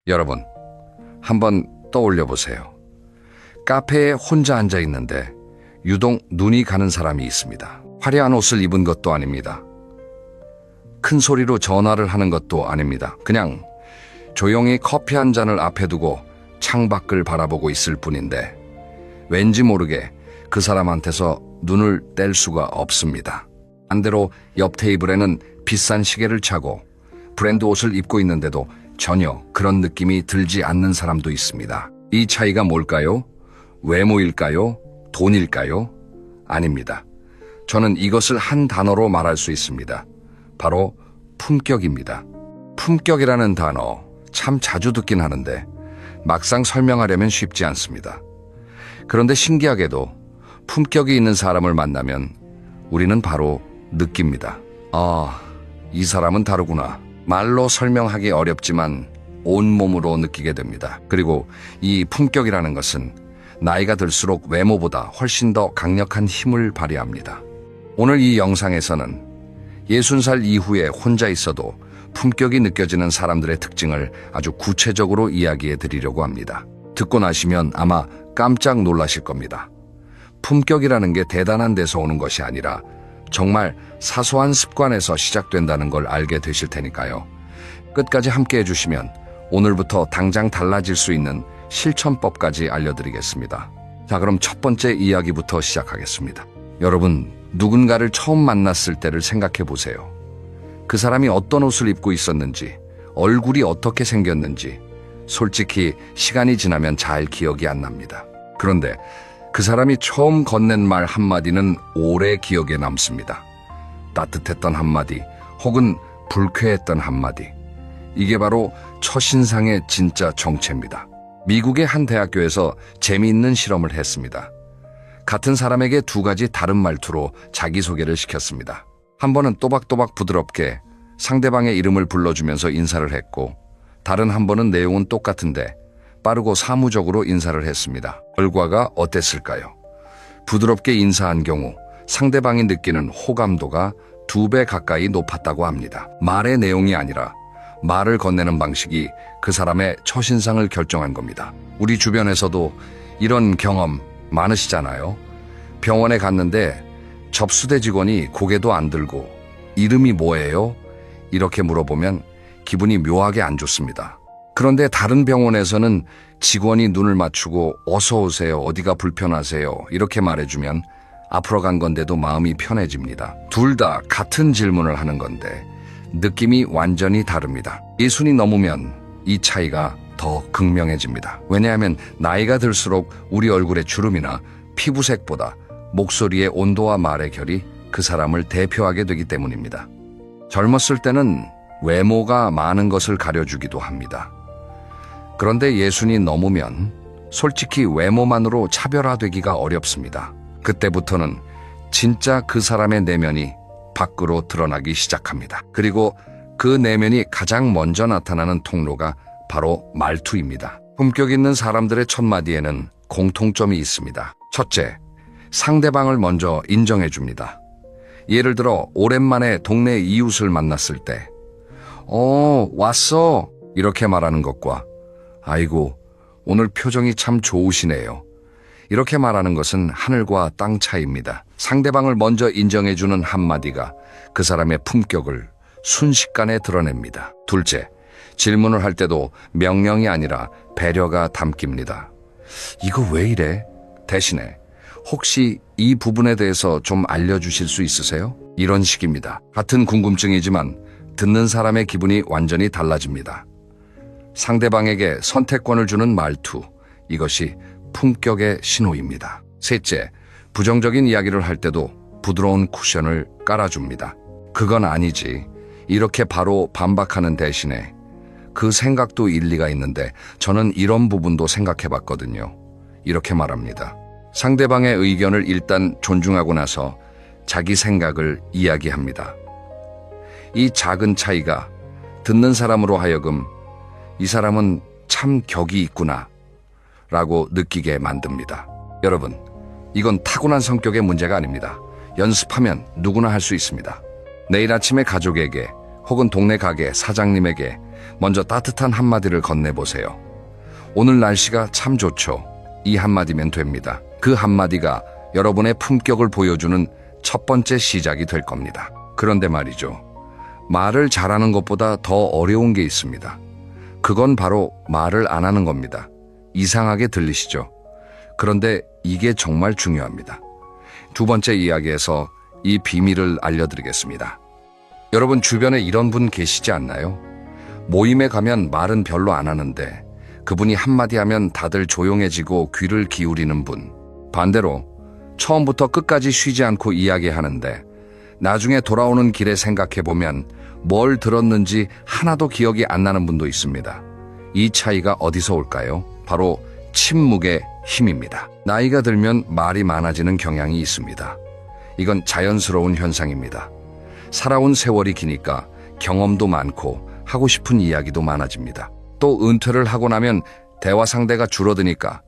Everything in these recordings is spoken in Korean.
여러분, 한번 떠올려 보세요. 카페에 혼자 앉아 있는데 유독 눈이 가는 사람이 있습니다. 화려한 옷을 입은 것도 아닙니다. 큰 소리로 전화를 하는 것도 아닙니다. 그냥 조용히 커피 한 잔을 앞에 두고 창밖을 바라보고 있을 뿐인데 왠지 모르게 그 사람한테서 눈을 뗄 수가 없습니다. 반대로 옆 테이블에는 비싼 시계를 차고 브랜드 옷을 입고 있는데도 전혀 그런 느낌이 들지 않는 사람도 있습니다. 이 차이가 뭘까요? 외모일까요? 돈일까요? 아닙니다. 저는 이것을 한 단어로 말할 수 있습니다. 바로 품격입니다. 품격이라는 단어 참 자주 듣긴 하는데 막상 설명하려면 쉽지 않습니다. 그런데 신기하게도 품격이 있는 사람을 만나면 우리는 바로 느낍니다. 아, 이 사람은 다르구나. 말로 설명하기 어렵지만 온몸으로 느끼게 됩니다. 그리고 이 품격이라는 것은 나이가 들수록 외모보다 훨씬 더 강력한 힘을 발휘합니다. 오늘 이 영상에서는 60살 이후에 혼자 있어도 품격이 느껴지는 사람들의 특징을 아주 구체적으로 이야기해 드리려고 합니다. 듣고 나시면 아마 깜짝 놀라실 겁니다. 품격이라는 게 대단한 데서 오는 것이 아니라 정말 사소한 습관에서 시작된다는 걸 알게 되실 테니까요. 끝까지 함께 해주시면 오늘부터 당장 달라질 수 있는 실천법까지 알려드리겠습니다. 자, 그럼 첫 번째 이야기부터 시작하겠습니다. 여러분, 누군가를 처음 만났을 때를 생각해 보세요. 그 사람이 어떤 옷을 입고 있었는지, 얼굴이 어떻게 생겼는지, 솔직히 시간이 지나면 잘 기억이 안 납니다. 그런데 그 사람이 처음 건넨 말 한마디는 오래 기억에 남습니다. 따뜻했던 한마디, 혹은 불쾌했던 한마디. 이게 바로 첫인상의 진짜 정체입니다. 미국의 한 대학교에서 재미있는 실험을 했습니다. 같은 사람에게 두 가지 다른 말투로 자기소개를 시켰습니다. 한 번은 또박또박 부드럽게 상대방의 이름을 불러주면서 인사를 했고, 다른 한 번은 내용은 똑같은데 빠르고 사무적으로 인사를 했습니다. 결과가 어땠을까요? 부드럽게 인사한 경우 상대방이 느끼는 호감도가 2배 가까이 높았다고 합니다. 말의 내용이 아니라 말을 건네는 방식이 그 사람의 첫인상을 결정한 겁니다. 우리 주변에서도 이런 경험 많으시잖아요. 병원에 갔는데 접수대 직원이 고개도 안 들고 이름이 뭐예요? 이렇게 물어보면 기분이 묘하게 안 좋습니다. 그런데 다른 병원에서는 직원이 눈을 맞추고 어서 오세요, 어디가 불편하세요 이렇게 말해주면 앞으로 간 건데도 마음이 편해집니다. 둘 다 같은 질문을 하는 건데 느낌이 완전히 다릅니다. 예순이 넘으면 이 차이가 더 극명해집니다. 왜냐하면 나이가 들수록 우리 얼굴의 주름이나 피부색보다 목소리의 온도와 말의 결이 그 사람을 대표하게 되기 때문입니다. 젊었을 때는 외모가 많은 것을 가려주기도 합니다. 그런데 예순이 넘으면 솔직히 외모만으로 차별화되기가 어렵습니다. 그때부터는 진짜 그 사람의 내면이 밖으로 드러나기 시작합니다. 그리고 그 내면이 가장 먼저 나타나는 통로가 바로 말투입니다. 품격 있는 사람들의 첫마디에는 공통점이 있습니다. 첫째, 상대방을 먼저 인정해 줍니다. 예를 들어 오랜만에 동네 이웃을 만났을 때 왔어 이렇게 말하는 것과 아이고 오늘 표정이 참 좋으시네요 이렇게 말하는 것은 하늘과 땅 차이입니다. 상대방을 먼저 인정해 주는 한마디가 그 사람의 품격을 순식간에 드러냅니다. 둘째, 질문을 할 때도 명령이 아니라 배려가 담깁니다. 이거 왜 이래? 대신에 혹시 이 부분에 대해서 좀 알려주실 수 있으세요? 이런 식입니다. 같은 궁금증이지만 듣는 사람의 기분이 완전히 달라집니다. 상대방에게 선택권을 주는 말투, 이것이 품격의 신호입니다. 셋째, 부정적인 이야기를 할 때도 부드러운 쿠션을 깔아줍니다. 그건 아니지. 이렇게 바로 반박하는 대신에 그 생각도 일리가 있는데 저는 이런 부분도 생각해봤거든요. 이렇게 말합니다. 상대방의 의견을 일단 존중하고 나서 자기 생각을 이야기합니다. 이 작은 차이가 듣는 사람으로 하여금 이 사람은 참 격이 있구나 라고 느끼게 만듭니다. 여러분, 이건 타고난 성격의 문제가 아닙니다. 연습하면 누구나 할 수 있습니다. 내일 아침에 가족에게 혹은 동네 가게 사장님에게 먼저 따뜻한 한마디를 건네보세요. 오늘 날씨가 참 좋죠. 이 한마디면 됩니다. 그 한마디가 여러분의 품격을 보여주는 첫 번째 시작이 될 겁니다. 그런데 말이죠. 말을 잘하는 것보다 더 어려운 게 있습니다. 그건 바로 말을 안 하는 겁니다. 이상하게 들리시죠? 그런데 이게 정말 중요합니다. 두 번째 이야기에서 이 비밀을 알려드리겠습니다. 여러분 주변에 이런 분 계시지 않나요? 모임에 가면 말은 별로 안 하는데 그분이 한마디 하면 다들 조용해지고 귀를 기울이는 분. 반대로 처음부터 끝까지 쉬지 않고 이야기하는데 나중에 돌아오는 길에 생각해보면 뭘 들었는지 하나도 기억이 안 나는 분도 있습니다. 이 차이가 어디서 올까요? 바로 침묵의 힘입니다. 나이가 들면 말이 많아지는 경향이 있습니다. 이건 자연스러운 현상입니다. 살아온 세월이 기니까 경험도 많고 하고 싶은 이야기도 많아집니다. 또 은퇴를 하고 나면 대화 상대가 줄어드니까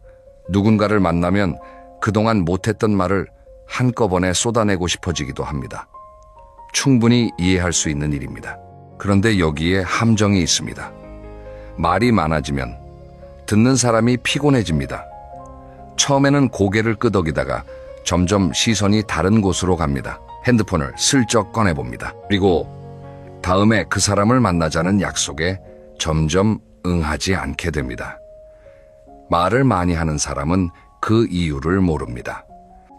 누군가를 만나면 그동안 못했던 말을 한꺼번에 쏟아내고 싶어지기도 합니다. 충분히 이해할 수 있는 일입니다. 그런데 여기에 함정이 있습니다. 말이 많아지면 듣는 사람이 피곤해집니다. 처음에는 고개를 끄덕이다가 점점 시선이 다른 곳으로 갑니다. 핸드폰을 슬쩍 꺼내봅니다. 그리고 다음에 그 사람을 만나자는 약속에 점점 응하지 않게 됩니다. 말을 많이 하는 사람은 그 이유를 모릅니다.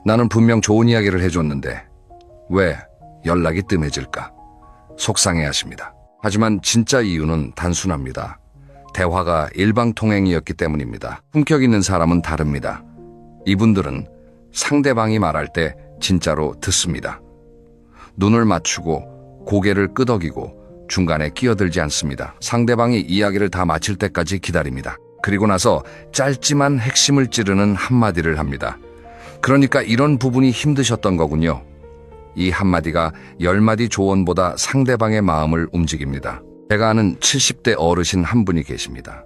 나는 분명 좋은 이야기를 해줬는데 왜 연락이 뜸해질까? 속상해하십니다. 하지만 진짜 이유는 단순합니다. 대화가 일방통행이었기 때문입니다. 품격 있는 사람은 다릅니다. 이분들은 상대방이 말할 때 진짜로 듣습니다. 눈을 맞추고 고개를 끄덕이고 중간에 끼어들지 않습니다. 상대방이 이야기를 다 마칠 때까지 기다립니다. 그리고 나서 짧지만 핵심을 찌르는 한마디를 합니다. 그러니까 이런 부분이 힘드셨던 거군요. 이 한마디가 10마디 조언보다 상대방의 마음을 움직입니다. 제가 아는 70대 어르신 한 분이 계십니다.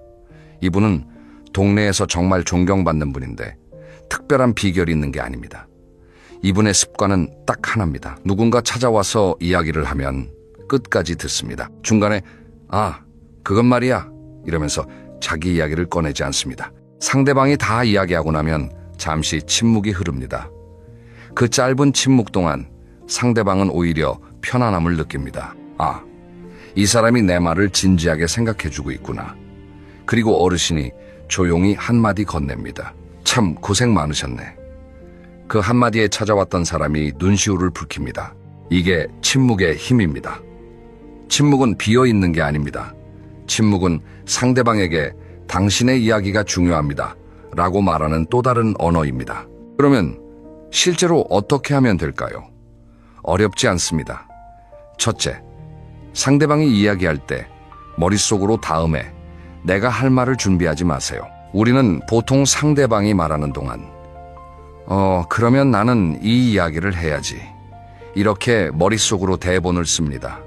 이분은 동네에서 정말 존경받는 분인데 특별한 비결이 있는 게 아닙니다. 이분의 습관은 딱 하나입니다. 누군가 찾아와서 이야기를 하면 끝까지 듣습니다. 중간에 그건 말이야 이러면서 자기 이야기를 꺼내지 않습니다. 상대방이 다 이야기하고 나면 잠시 침묵이 흐릅니다. 그 짧은 침묵 동안 상대방은 오히려 편안함을 느낍니다. 이 사람이 내 말을 진지하게 생각해주고 있구나. 그리고 어르신이 조용히 한마디 건넵니다. 참 고생 많으셨네. 그 한마디에 찾아왔던 사람이 눈시울을 붉힙니다. 이게 침묵의 힘입니다. 침묵은 비어있는 게 아닙니다. 침묵은 상대방에게 당신의 이야기가 중요합니다 라고 말하는 또 다른 언어입니다. 그러면 실제로 어떻게 하면 될까요? 어렵지 않습니다. 첫째, 상대방이 이야기할 때 머릿속으로 다음에 내가 할 말을 준비하지 마세요. 우리는 보통 상대방이 말하는 동안 그러면 나는 이 이야기를 해야지. 이렇게 머릿속으로 대본을 씁니다.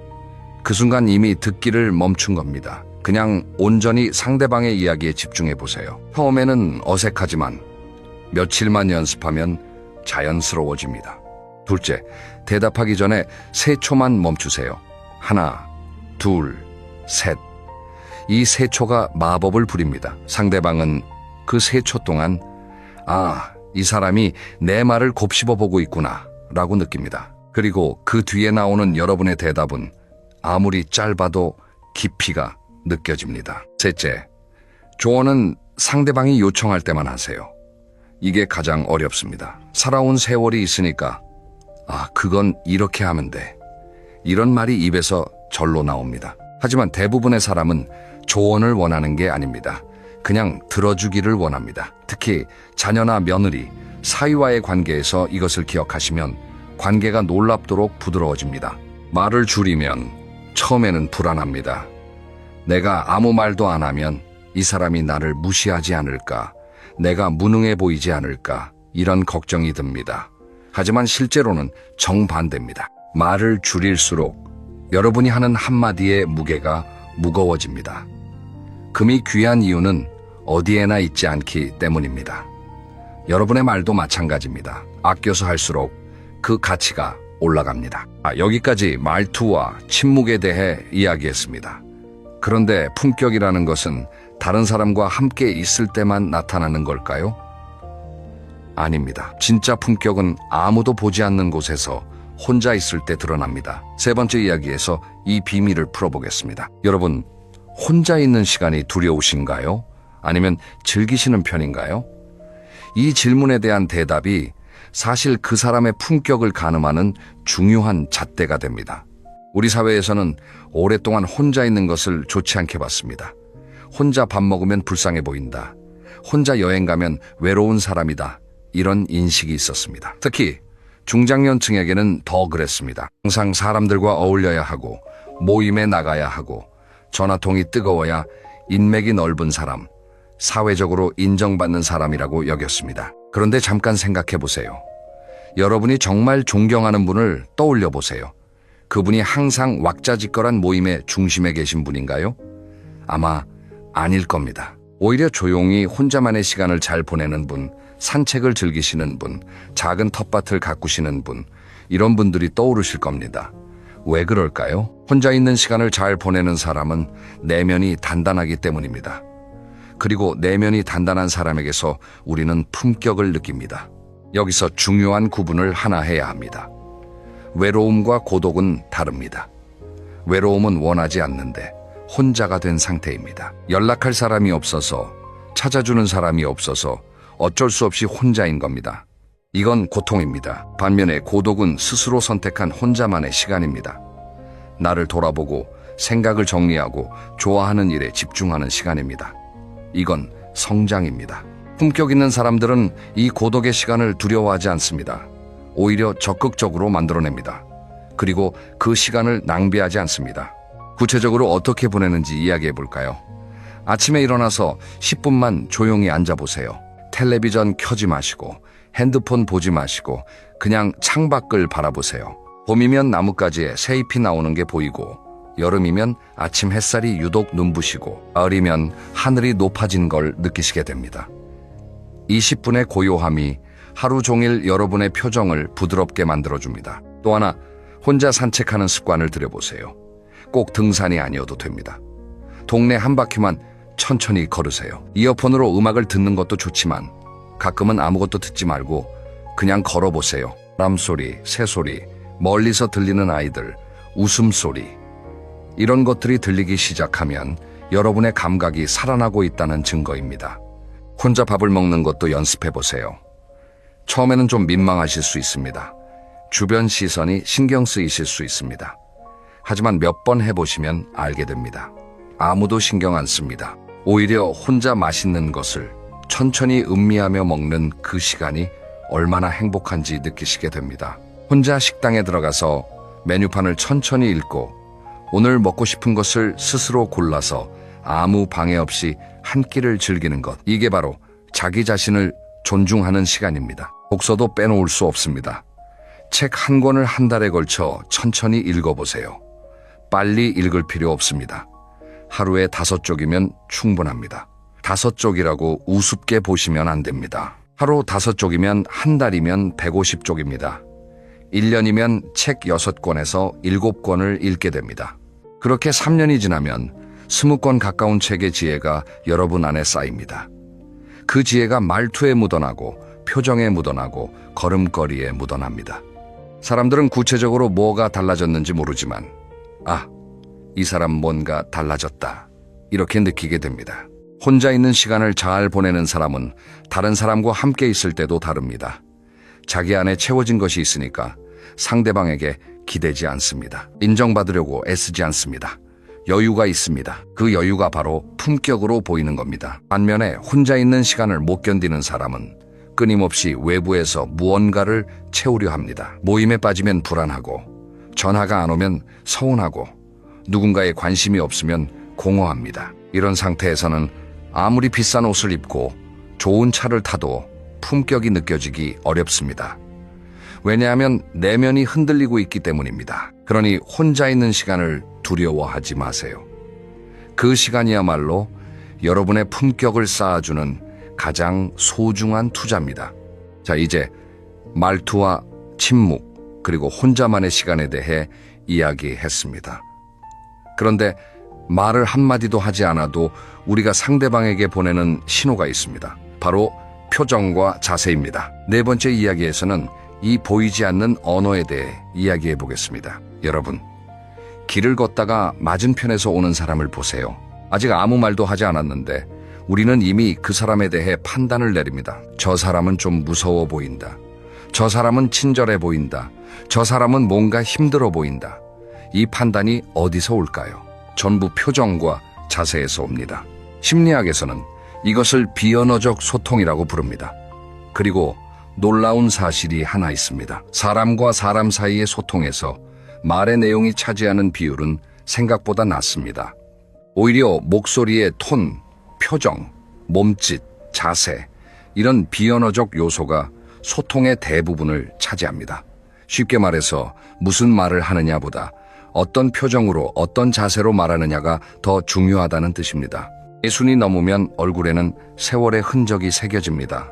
그 순간 이미 듣기를 멈춘 겁니다. 그냥 온전히 상대방의 이야기에 집중해 보세요. 처음에는 어색하지만 며칠만 연습하면 자연스러워집니다. 둘째, 대답하기 전에 3초만 멈추세요. 하나, 둘, 셋. 이 3초가 마법을 부립니다. 상대방은 그 3초 동안 이 사람이 내 말을 곱씹어 보고 있구나 라고 느낍니다. 그리고 그 뒤에 나오는 여러분의 대답은 아무리 짧아도 깊이가 느껴집니다. 셋째, 조언은 상대방이 요청할 때만 하세요. 이게 가장 어렵습니다. 살아온 세월이 있으니까 그건 이렇게 하면 돼. 이런 말이 입에서 절로 나옵니다. 하지만 대부분의 사람은 조언을 원하는 게 아닙니다. 그냥 들어주기를 원합니다. 특히 자녀나 며느리, 사위와의 관계에서 이것을 기억하시면 관계가 놀랍도록 부드러워집니다. 말을 줄이면 처음에는 불안합니다. 내가 아무 말도 안 하면 이 사람이 나를 무시하지 않을까, 내가 무능해 보이지 않을까, 이런 걱정이 듭니다. 하지만 실제로는 정반대입니다. 말을 줄일수록 여러분이 하는 한마디의 무게가 무거워집니다. 금이 귀한 이유는 어디에나 있지 않기 때문입니다. 여러분의 말도 마찬가지입니다. 아껴서 할수록 그 가치가 올라갑니다. 여기까지 말투와 침묵에 대해 이야기했습니다. 그런데 품격이라는 것은 다른 사람과 함께 있을 때만 나타나는 걸까요? 아닙니다. 진짜 품격은 아무도 보지 않는 곳에서 혼자 있을 때 드러납니다. 세 번째 이야기에서 이 비밀을 풀어보겠습니다. 여러분, 혼자 있는 시간이 두려우신가요? 아니면 즐기시는 편인가요? 이 질문에 대한 대답이 사실 그 사람의 품격을 가늠하는 중요한 잣대가 됩니다. 우리 사회에서는 오랫동안 혼자 있는 것을 좋지 않게 봤습니다. 혼자 밥 먹으면 불쌍해 보인다. 혼자 여행 가면 외로운 사람이다. 이런 인식이 있었습니다. 특히 중장년층에게는 더 그랬습니다. 항상 사람들과 어울려야 하고 모임에 나가야 하고 전화통이 뜨거워야 인맥이 넓은 사람, 사회적으로 인정받는 사람이라고 여겼습니다. 그런데 잠깐 생각해 보세요. 여러분이 정말 존경하는 분을 떠올려 보세요. 그분이 항상 왁자지껄한 모임의 중심에 계신 분인가요? 아마 아닐 겁니다. 오히려 조용히 혼자만의 시간을 잘 보내는 분, 산책을 즐기시는 분, 작은 텃밭을 가꾸시는 분, 이런 분들이 떠오르실 겁니다. 왜 그럴까요? 혼자 있는 시간을 잘 보내는 사람은 내면이 단단하기 때문입니다. 그리고 내면이 단단한 사람에게서 우리는 품격을 느낍니다. 여기서 중요한 구분을 하나 해야 합니다. 외로움과 고독은 다릅니다. 외로움은 원하지 않는데 혼자가 된 상태입니다. 연락할 사람이 없어서, 찾아주는 사람이 없어서 어쩔 수 없이 혼자인 겁니다. 이건 고통입니다. 반면에 고독은 스스로 선택한 혼자만의 시간입니다. 나를 돌아보고 생각을 정리하고 좋아하는 일에 집중하는 시간입니다. 이건 성장입니다. 품격 있는 사람들은 이 고독의 시간을 두려워하지 않습니다. 오히려 적극적으로 만들어냅니다. 그리고 그 시간을 낭비하지 않습니다. 구체적으로 어떻게 보내는지 이야기해 볼까요? 아침에 일어나서 10분만 조용히 앉아보세요. 텔레비전 켜지 마시고 핸드폰 보지 마시고 그냥 창밖을 바라보세요. 봄이면 나뭇가지에 새잎이 나오는 게 보이고 여름이면 아침 햇살이 유독 눈부시고 가을이면 하늘이 높아진 걸 느끼시게 됩니다. 20분의 고요함이 하루 종일 여러분의 표정을 부드럽게 만들어줍니다. 또 하나, 혼자 산책하는 습관을 들여보세요. 꼭 등산이 아니어도 됩니다. 동네 한 바퀴만 천천히 걸으세요. 이어폰으로 음악을 듣는 것도 좋지만 가끔은 아무것도 듣지 말고 그냥 걸어보세요. 바람소리, 새소리, 멀리서 들리는 아이들, 웃음소리, 이런 것들이 들리기 시작하면 여러분의 감각이 살아나고 있다는 증거입니다. 혼자 밥을 먹는 것도 연습해보세요. 처음에는 좀 민망하실 수 있습니다. 주변 시선이 신경 쓰이실 수 있습니다. 하지만 몇 번 해보시면 알게 됩니다. 아무도 신경 안 씁니다. 오히려 혼자 맛있는 것을 천천히 음미하며 먹는 그 시간이 얼마나 행복한지 느끼시게 됩니다. 혼자 식당에 들어가서 메뉴판을 천천히 읽고 오늘 먹고 싶은 것을 스스로 골라서 아무 방해 없이 한 끼를 즐기는 것, 이게 바로 자기 자신을 존중하는 시간입니다. 독서도 빼놓을 수 없습니다. 책 한 권을 한 달에 걸쳐 천천히 읽어보세요. 빨리 읽을 필요 없습니다. 하루에 5쪽이면 충분합니다. 5쪽이라고 우습게 보시면 안 됩니다. 하루 5쪽이면 한 달이면 150쪽입니다. 1년이면 책 6권에서 7권을 읽게 됩니다. 그렇게 3년이 지나면 20권 가까운 책의 지혜가 여러분 안에 쌓입니다. 그 지혜가 말투에 묻어나고 표정에 묻어나고 걸음걸이에 묻어납니다. 사람들은 구체적으로 뭐가 달라졌는지 모르지만 이 사람 뭔가 달라졌다, 이렇게 느끼게 됩니다. 혼자 있는 시간을 잘 보내는 사람은 다른 사람과 함께 있을 때도 다릅니다. 자기 안에 채워진 것이 있으니까 상대방에게 기대지 않습니다. 인정받으려고 애쓰지 않습니다. 여유가 있습니다. 그 여유가 바로 품격으로 보이는 겁니다. 반면에 혼자 있는 시간을 못 견디는 사람은 끊임없이 외부에서 무언가를 채우려 합니다. 모임에 빠지면 불안하고, 전화가 안 오면 서운하고, 누군가에 관심이 없으면 공허합니다. 이런 상태에서는 아무리 비싼 옷을 입고 좋은 차를 타도 품격이 느껴지기 어렵습니다. 왜냐하면 내면이 흔들리고 있기 때문입니다. 그러니 혼자 있는 시간을 두려워하지 마세요. 그 시간이야말로 여러분의 품격을 쌓아주는 가장 소중한 투자입니다. 자, 이제 말투와 침묵, 그리고 혼자만의 시간에 대해 이야기했습니다. 그런데 말을 한마디도 하지 않아도 우리가 상대방에게 보내는 신호가 있습니다. 바로 표정과 자세입니다. 네 번째 이야기에서는 이 보이지 않는 언어에 대해 이야기해 보겠습니다. 여러분, 길을 걷다가 맞은편에서 오는 사람을 보세요. 아직 아무 말도 하지 않았는데 우리는 이미 그 사람에 대해 판단을 내립니다. 저 사람은 좀 무서워 보인다. 저 사람은 친절해 보인다. 저 사람은 뭔가 힘들어 보인다. 이 판단이 어디서 올까요? 전부 표정과 자세에서 옵니다. 심리학에서는 이것을 비언어적 소통이라고 부릅니다. 그리고 놀라운 사실이 하나 있습니다. 사람과 사람 사이의 소통에서 말의 내용이 차지하는 비율은 생각보다 낮습니다. 오히려 목소리의 톤, 표정, 몸짓, 자세, 이런 비언어적 요소가 소통의 대부분을 차지합니다. 쉽게 말해서 무슨 말을 하느냐보다 어떤 표정으로 어떤 자세로 말하느냐가 더 중요하다는 뜻입니다. 예순이 넘으면 얼굴에는 세월의 흔적이 새겨집니다.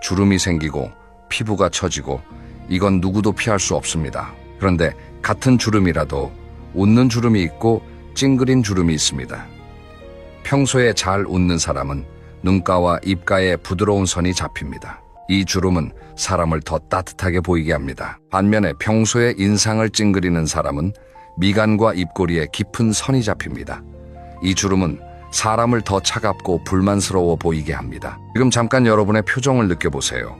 주름이 생기고 피부가 처지고 이건 누구도 피할 수 없습니다. 그런데 같은 주름이라도 웃는 주름이 있고 찡그린 주름이 있습니다. 평소에 잘 웃는 사람은 눈가와 입가에 부드러운 선이 잡힙니다. 이 주름은 사람을 더 따뜻하게 보이게 합니다. 반면에 평소에 인상을 찡그리는 사람은 미간과 입꼬리에 깊은 선이 잡힙니다. 이 주름은 사람을 더 차갑고 불만스러워 보이게 합니다. 지금 잠깐 여러분의 표정을 느껴보세요.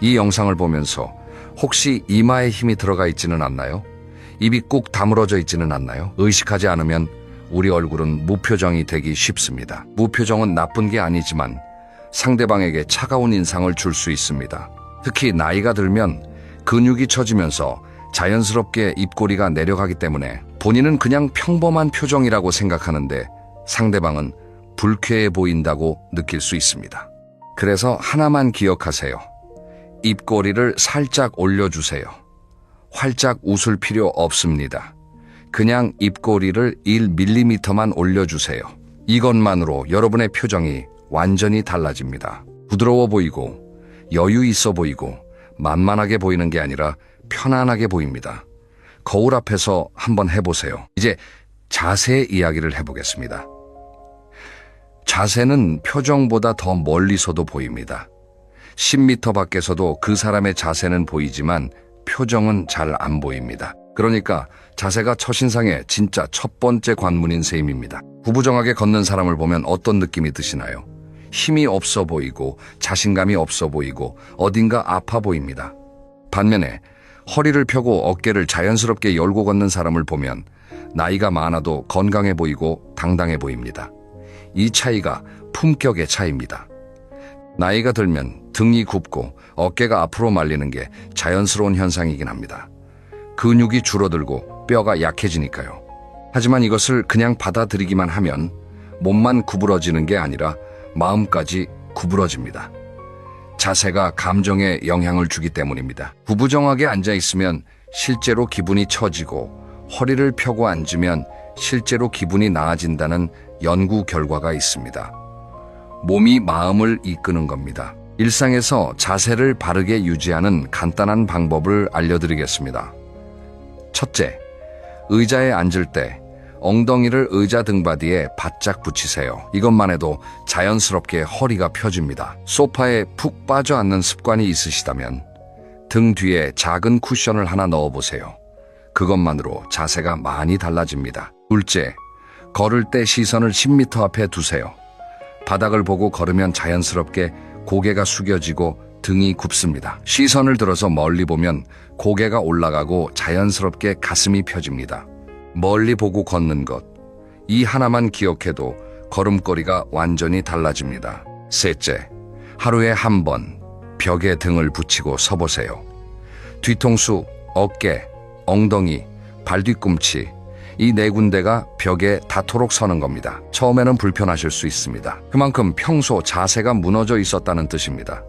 이 영상을 보면서 혹시 이마에 힘이 들어가 있지는 않나요? 입이 꾹 다물어져 있지는 않나요? 의식하지 않으면 우리 얼굴은 무표정이 되기 쉽습니다. 무표정은 나쁜 게 아니지만 상대방에게 차가운 인상을 줄 수 있습니다. 특히 나이가 들면 근육이 처지면서 자연스럽게 입꼬리가 내려가기 때문에 본인은 그냥 평범한 표정이라고 생각하는데 상대방은 불쾌해 보인다고 느낄 수 있습니다. 그래서 하나만 기억하세요. 입꼬리를 살짝 올려주세요. 활짝 웃을 필요 없습니다. 그냥 입꼬리를 1mm만 올려주세요. 이것만으로 여러분의 표정이 완전히 달라집니다. 부드러워 보이고 여유 있어 보이고 만만하게 보이는 게 아니라 편안하게 보입니다. 거울 앞에서 한번 해보세요. 이제 자세 이야기를 해보겠습니다. 자세는 표정보다 더 멀리서도 보입니다. 10m 밖에서도 그 사람의 자세는 보이지만 표정은 잘 안 보입니다. 그러니까 자세가 첫인상의 진짜 첫 번째 관문인 셈입니다. 구부정하게 걷는 사람을 보면 어떤 느낌이 드시나요? 힘이 없어 보이고 자신감이 없어 보이고 어딘가 아파 보입니다. 반면에 허리를 펴고 어깨를 자연스럽게 열고 걷는 사람을 보면 나이가 많아도 건강해 보이고 당당해 보입니다. 이 차이가 품격의 차이입니다. 나이가 들면 등이 굽고 어깨가 앞으로 말리는 게 자연스러운 현상이긴 합니다. 근육이 줄어들고 뼈가 약해지니까요. 하지만 이것을 그냥 받아들이기만 하면 몸만 구부러지는 게 아니라 마음까지 구부러집니다. 자세가 감정에 영향을 주기 때문입니다. 구부정하게 앉아있으면 실제로 기분이 처지고 허리를 펴고 앉으면 실제로 기분이 나아진다는 연구 결과가 있습니다. 몸이 마음을 이끄는 겁니다. 일상에서 자세를 바르게 유지하는 간단한 방법을 알려드리겠습니다. 첫째, 의자에 앉을 때 엉덩이를 의자 등받이에 바짝 붙이세요. 이것만 해도 자연스럽게 허리가 펴집니다. 소파에 푹 빠져 앉는 습관이 있으시다면 등 뒤에 작은 쿠션을 하나 넣어보세요. 그것만으로 자세가 많이 달라집니다. 둘째, 걸을 때 시선을 10m 앞에 두세요. 바닥을 보고 걸으면 자연스럽게 고개가 숙여지고 등이 굽습니다. 시선을 들어서 멀리 보면 고개가 올라가고 자연스럽게 가슴이 펴집니다. 멀리 보고 걷는 것, 이 하나만 기억해도 걸음걸이가 완전히 달라집니다. 셋째, 하루에 한 번 벽에 등을 붙이고 서보세요. 뒤통수, 어깨, 엉덩이, 발뒤꿈치, 이 네 군데가 벽에 닿도록 서는 겁니다. 처음에는 불편하실 수 있습니다. 그만큼 평소 자세가 무너져 있었다는 뜻입니다.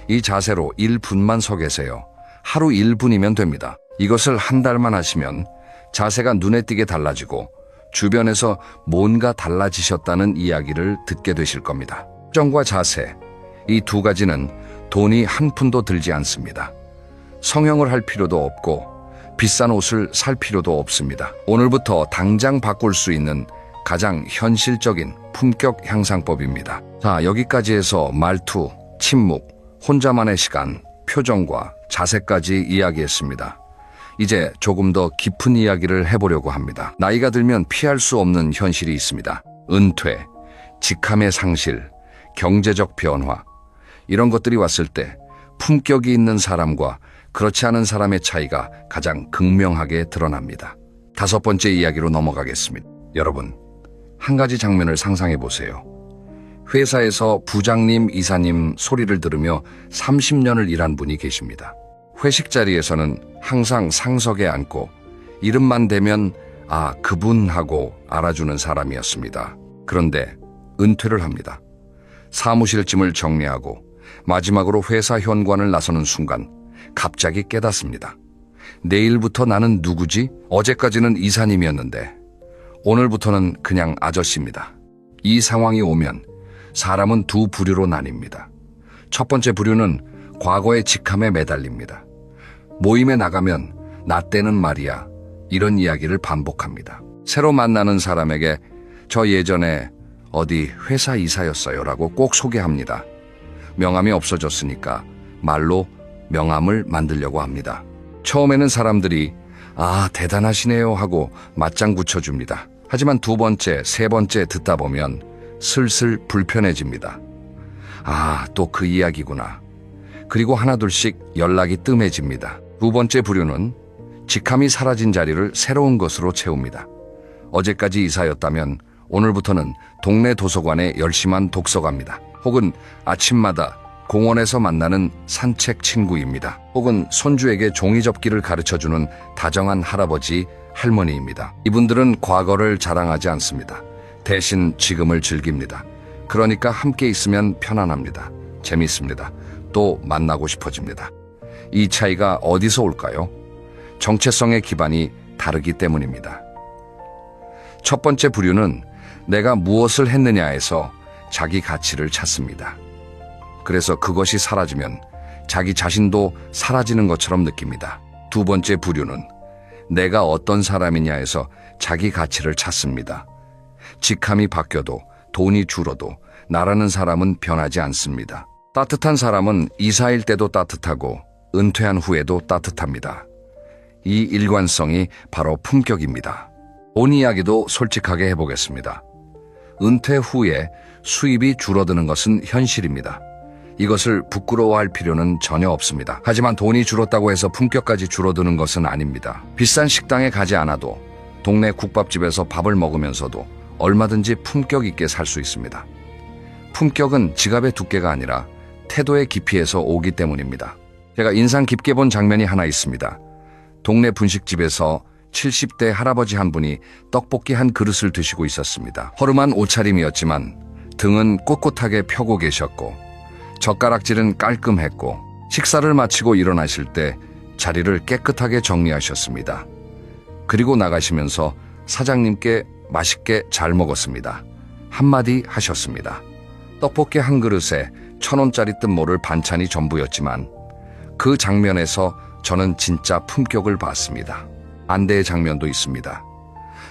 이 자세로 1분만 서 계세요. 하루 1분이면 됩니다. 이것을 한 달만 하시면 자세가 눈에 띄게 달라지고 주변에서 뭔가 달라지셨다는 이야기를 듣게 되실 겁니다. 표정과 자세, 이 두 가지는 돈이 한 푼도 들지 않습니다. 성형을 할 필요도 없고 비싼 옷을 살 필요도 없습니다. 오늘부터 당장 바꿀 수 있는 가장 현실적인 품격 향상법입니다. 자, 여기까지 해서 말투, 침묵, 혼자만의 시간, 표정과 자세까지 이야기했습니다. 이제 조금 더 깊은 이야기를 해보려고 합니다. 나이가 들면 피할 수 없는 현실이 있습니다. 은퇴, 직함의 상실, 경제적 변화, 이런 것들이 왔을 때 품격이 있는 사람과 그렇지 않은 사람의 차이가 가장 극명하게 드러납니다. 5번째 이야기로 넘어가겠습니다. 여러분, 한 가지 장면을 상상해 보세요. 회사에서 부장님, 이사님 소리를 들으며 30년을 일한 분이 계십니다. 회식 자리에서는 항상 상석에 앉고 이름만 대면 아, 그분 하고 알아주는 사람이었습니다. 그런데 은퇴를 합니다. 사무실 짐을 정리하고 마지막으로 회사 현관을 나서는 순간 갑자기 깨닫습니다. 내일부터 나는 누구지? 어제까지는 이사님이었는데 오늘부터는 그냥 아저씨입니다. 이 상황이 오면 사람은 두 부류로 나뉩니다. 첫 번째 부류는 과거의 직함에 매달립니다. 모임에 나가면 나 때는 말이야, 이런 이야기를 반복합니다. 새로 만나는 사람에게 저 예전에 어디 회사 이사였어요 라고 꼭 소개합니다. 명함이 없어졌으니까 말로 명함을 만들려고 합니다. 처음에는 사람들이 아, 대단하시네요 하고 맞장 붙여줍니다. 하지만 2번째, 3번째 듣다 보면 슬슬 불편해집니다. 아, 또 그 이야기구나. 그리고 하나둘씩 연락이 뜸해집니다. 2번째 부류는 직함이 사라진 자리를 새로운 것으로 채웁니다. 어제까지 이사였다면 오늘부터는 동네 도서관에 열심한 독서가입니다. 혹은 아침마다 공원에서 만나는 산책 친구입니다. 혹은 손주에게 종이접기를 가르쳐주는 다정한 할아버지, 할머니입니다. 이분들은 과거를 자랑하지 않습니다. 대신 지금을 즐깁니다. 그러니까 함께 있으면 편안합니다. 재밌습니다. 또 만나고 싶어집니다. 이 차이가 어디서 올까요? 정체성의 기반이 다르기 때문입니다. 첫 번째 부류는 내가 무엇을 했느냐에서 자기 가치를 찾습니다. 그래서 그것이 사라지면 자기 자신도 사라지는 것처럼 느낍니다. 2번째 부류는 내가 어떤 사람이냐에서 자기 가치를 찾습니다. 직함이 바뀌어도 돈이 줄어도 나라는 사람은 변하지 않습니다. 따뜻한 사람은 이사일 때도 따뜻하고 은퇴한 후에도 따뜻합니다. 이 일관성이 바로 품격입니다. 본 이야기도 솔직하게 해보겠습니다. 은퇴 후에 수입이 줄어드는 것은 현실입니다. 이것을 부끄러워할 필요는 전혀 없습니다. 하지만 돈이 줄었다고 해서 품격까지 줄어드는 것은 아닙니다. 비싼 식당에 가지 않아도 동네 국밥집에서 밥을 먹으면서도 얼마든지 품격 있게 살 수 있습니다. 품격은 지갑의 두께가 아니라 태도의 깊이에서 오기 때문입니다. 제가 인상 깊게 본 장면이 하나 있습니다. 동네 분식집에서 70대 할아버지 한 분이 떡볶이 한 그릇을 드시고 있었습니다. 허름한 옷차림이었지만 등은 꼿꼿하게 펴고 계셨고 젓가락질은 깔끔했고 식사를 마치고 일어나실 때 자리를 깨끗하게 정리하셨습니다. 그리고 나가시면서 사장님께 맛있게 잘 먹었습니다. 한마디 하셨습니다. 떡볶이 한 그릇에 1,000원짜리 듯 모를 반찬이 전부였지만 그 장면에서 저는 진짜 품격을 봤습니다. 반대의 장면도 있습니다.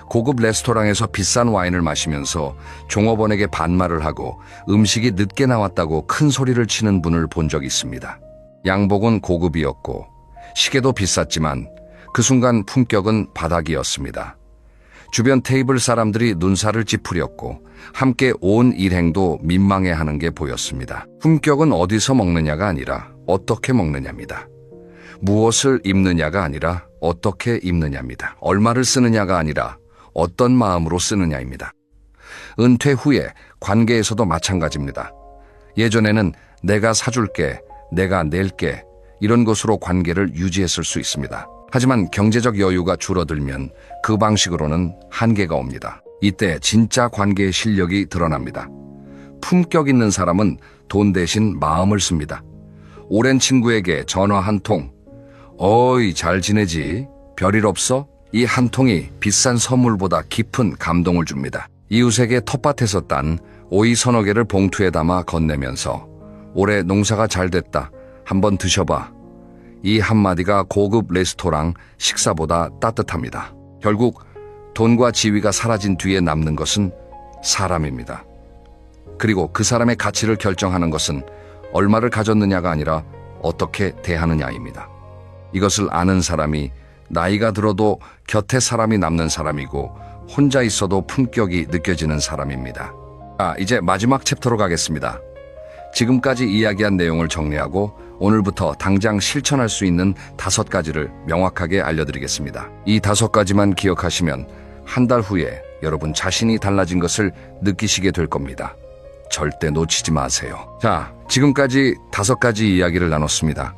고급 레스토랑에서 비싼 와인을 마시면서 종업원에게 반말을 하고 음식이 늦게 나왔다고 큰 소리를 치는 분을 본 적이 있습니다. 양복은 고급이었고 시계도 비쌌지만 그 순간 품격은 바닥이었습니다. 주변 테이블 사람들이 눈살을 찌푸렸고 함께 온 일행도 민망해하는 게 보였습니다. 품격은 어디서 먹느냐가 아니라 어떻게 먹느냐입니다. 무엇을 입느냐가 아니라 어떻게 입느냐입니다. 얼마를 쓰느냐가 아니라 어떤 마음으로 쓰느냐입니다. 은퇴 후에 관계에서도 마찬가지입니다. 예전에는 내가 사줄게, 내가 낼게 이런 것으로 관계를 유지했을 수 있습니다. 하지만 경제적 여유가 줄어들면 그 방식으로는 한계가 옵니다. 이때 진짜 관계의 실력이 드러납니다. 품격 있는 사람은 돈 대신 마음을 씁니다. 오랜 친구에게 전화 한 통, 어이 잘 지내지? 별일 없어? 이 한 통이 비싼 선물보다 깊은 감동을 줍니다. 이웃에게 텃밭에서 딴 오이 서너 개를 봉투에 담아 건네면서 올해 농사가 잘 됐다. 한번 드셔봐. 이 한마디가 고급 레스토랑 식사보다 따뜻합니다. 결국 돈과 지위가 사라진 뒤에 남는 것은 사람입니다. 그리고 그 사람의 가치를 결정하는 것은 얼마를 가졌느냐가 아니라 어떻게 대하느냐입니다. 이것을 아는 사람이 나이가 들어도 곁에 사람이 남는 사람이고 혼자 있어도 품격이 느껴지는 사람입니다. 이제 마지막 챕터로 가겠습니다. 지금까지 이야기한 내용을 정리하고 오늘부터 당장 실천할 수 있는 5가지를 명확하게 알려드리겠습니다. 이 5가지만 기억하시면 한 달 후에 여러분 자신이 달라진 것을 느끼시게 될 겁니다. 절대 놓치지 마세요. 자, 지금까지 5가지 이야기를 나눴습니다.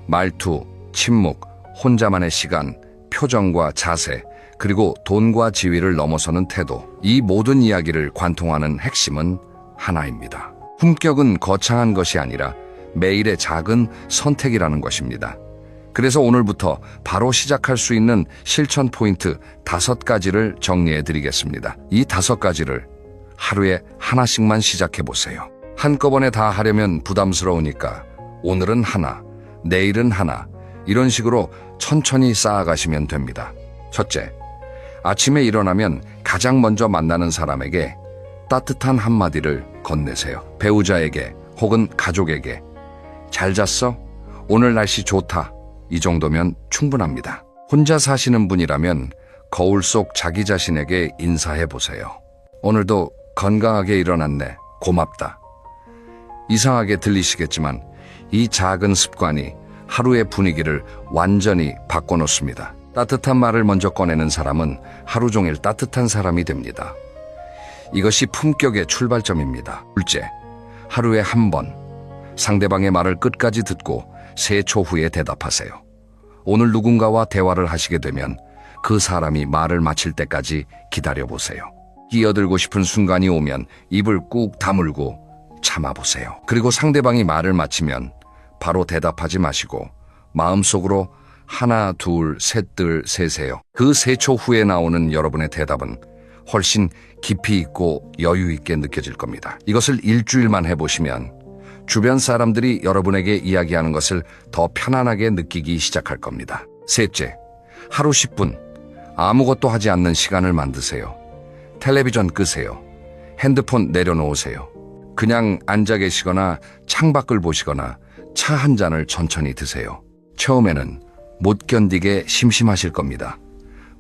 말투, 침묵, 혼자만의 시간, 표정과 자세, 그리고 돈과 지위를 넘어서는 태도. 이 모든 이야기를 관통하는 핵심은 하나입니다. 품격은 거창한 것이 아니라 매일의 작은 선택이라는 것입니다. 그래서 오늘부터 바로 시작할 수 있는 실천 포인트 5가지를 정리해 드리겠습니다. 이 5가지를 하루에 하나씩만 시작해 보세요. 한꺼번에 다 하려면 부담스러우니까 오늘은 하나, 내일은 하나, 이런 식으로 천천히 쌓아가시면 됩니다. 첫째, 아침에 일어나면 가장 먼저 만나는 사람에게 따뜻한 한마디를 건네세요. 배우자에게 혹은 가족에게 잘 잤어? 오늘 날씨 좋다. 이 정도면 충분합니다. 혼자 사시는 분이라면 거울 속 자기 자신에게 인사해 보세요. 오늘도 건강하게 일어났네. 고맙다. 이상하게 들리시겠지만 이 작은 습관이 하루의 분위기를 완전히 바꿔놓습니다. 따뜻한 말을 먼저 꺼내는 사람은 하루 종일 따뜻한 사람이 됩니다. 이것이 품격의 출발점입니다. 둘째, 하루에 한 번 상대방의 말을 끝까지 듣고 세 초 후에 대답하세요. 오늘 누군가와 대화를 하시게 되면 그 사람이 말을 마칠 때까지 기다려보세요. 끼어들고 싶은 순간이 오면 입을 꾹 다물고 참아보세요. 그리고 상대방이 말을 마치면 바로 대답하지 마시고 마음속으로 하나, 둘, 셋들 세세요. 그 세 초 후에 나오는 여러분의 대답은 훨씬 깊이 있고 여유 있게 느껴질 겁니다. 이것을 일주일만 해보시면 주변 사람들이 여러분에게 이야기하는 것을 더 편안하게 느끼기 시작할 겁니다. 셋째, 하루 10분 아무것도 하지 않는 시간을 만드세요. 텔레비전 끄세요. 핸드폰 내려놓으세요. 그냥 앉아 계시거나 창밖을 보시거나 차 한 잔을 천천히 드세요. 처음에는 못 견디게 심심하실 겁니다.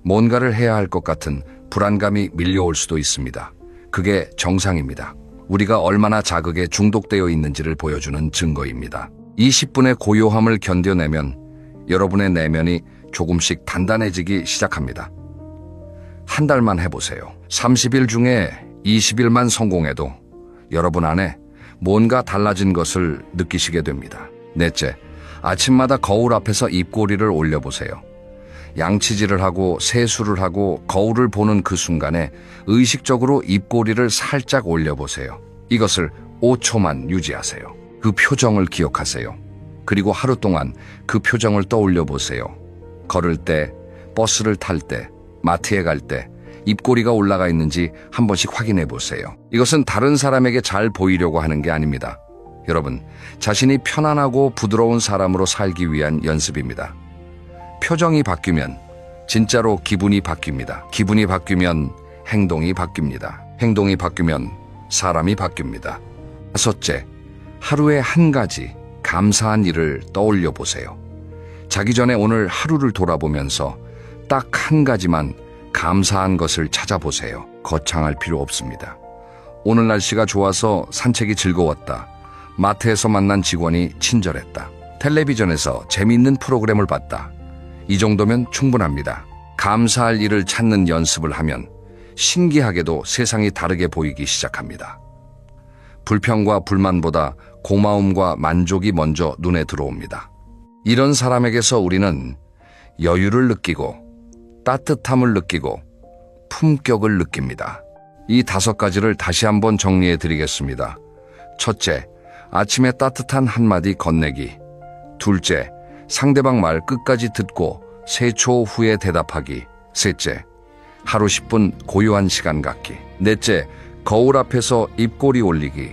뭔가를 해야 할 것 같은 불안감이 밀려올 수도 있습니다. 그게 정상입니다. 우리가 얼마나 자극에 중독되어 있는지를 보여주는 증거입니다. 20분의 고요함을 견뎌내면 여러분의 내면이 조금씩 단단해지기 시작합니다. 한 달만 해보세요. 30일 중에 20일만 성공해도 여러분 안에 뭔가 달라진 것을 느끼시게 됩니다. 넷째, 아침마다 거울 앞에서 입꼬리를 올려보세요. 양치질을 하고 세수를 하고 거울을 보는 그 순간에 의식적으로 입꼬리를 살짝 올려보세요. 이것을 5초만 유지하세요. 그 표정을 기억하세요. 그리고 하루 동안 그 표정을 떠올려 보세요. 걸을 때, 버스를 탈 때, 마트에 갈 때 입꼬리가 올라가 있는지 한 번씩 확인해 보세요. 이것은 다른 사람에게 잘 보이려고 하는 게 아닙니다. 여러분, 자신이 편안하고 부드러운 사람으로 살기 위한 연습입니다. 표정이 바뀌면 진짜로 기분이 바뀝니다. 기분이 바뀌면 행동이 바뀝니다. 행동이 바뀌면 사람이 바뀝니다. 다섯째, 하루에 한 가지 감사한 일을 떠올려 보세요. 자기 전에 오늘 하루를 돌아보면서 딱 한 가지만 감사한 것을 찾아보세요. 거창할 필요 없습니다. 오늘 날씨가 좋아서 산책이 즐거웠다. 마트에서 만난 직원이 친절했다. 텔레비전에서 재미있는 프로그램을 봤다. 이 정도면 충분합니다. 감사할 일을 찾는 연습을 하면 신기하게도 세상이 다르게 보이기 시작합니다. 불평과 불만보다 고마움과 만족이 먼저 눈에 들어옵니다. 이런 사람에게서 우리는 여유를 느끼고 따뜻함을 느끼고 품격을 느낍니다. 이 5가지를 다시 한번 정리해 드리겠습니다. 첫째, 아침에 따뜻한 한마디 건네기. 둘째, 상대방 말 끝까지 듣고 3초 후에 대답하기. 셋째, 하루 10분 고요한 시간 갖기. 넷째, 거울 앞에서 입꼬리 올리기.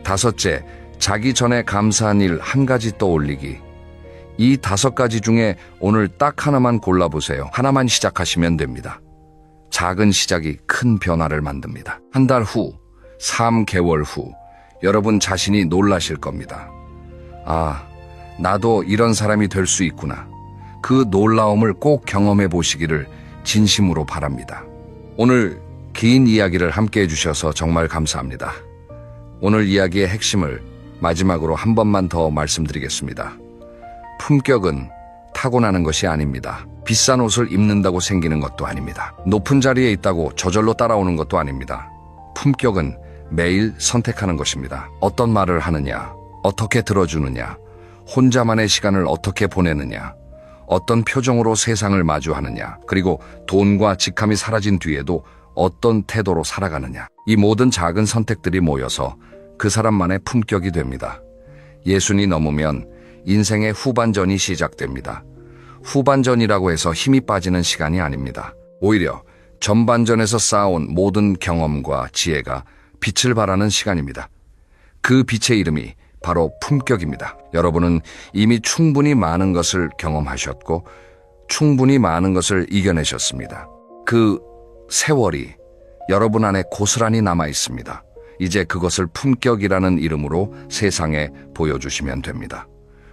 다섯째, 자기 전에 감사한 일 한 가지 떠올리기. 이 5가지 중에 오늘 딱 하나만 골라보세요. 하나만 시작하시면 됩니다. 작은 시작이 큰 변화를 만듭니다. 한 달 후, 3개월 후, 여러분 자신이 놀라실 겁니다. 아, 나도 이런 사람이 될 수 있구나. 그 놀라움을 꼭 경험해 보시기를 진심으로 바랍니다. 오늘 긴 이야기를 함께 해주셔서 정말 감사합니다. 오늘 이야기의 핵심을 마지막으로 한 번만 더 말씀드리겠습니다. 품격은 타고나는 것이 아닙니다. 비싼 옷을 입는다고 생기는 것도 아닙니다. 높은 자리에 있다고 저절로 따라오는 것도 아닙니다. 품격은 매일 선택하는 것입니다. 어떤 말을 하느냐, 어떻게 들어주느냐, 혼자만의 시간을 어떻게 보내느냐, 어떤 표정으로 세상을 마주하느냐, 그리고 돈과 직함이 사라진 뒤에도 어떤 태도로 살아가느냐. 이 모든 작은 선택들이 모여서 그 사람만의 품격이 됩니다. 예순이 넘으면 인생의 후반전이 시작됩니다. 후반전이라고 해서 힘이 빠지는 시간이 아닙니다. 오히려 전반전에서 쌓아온 모든 경험과 지혜가 빛을 발하는 시간입니다. 그 빛의 이름이 바로 품격입니다. 여러분은 이미 충분히 많은 것을 경험하셨고 충분히 많은 것을 이겨내셨습니다. 그 세월이 여러분 안에 고스란히 남아 있습니다. 이제 그것을 품격이라는 이름으로 세상에 보여주시면 됩니다.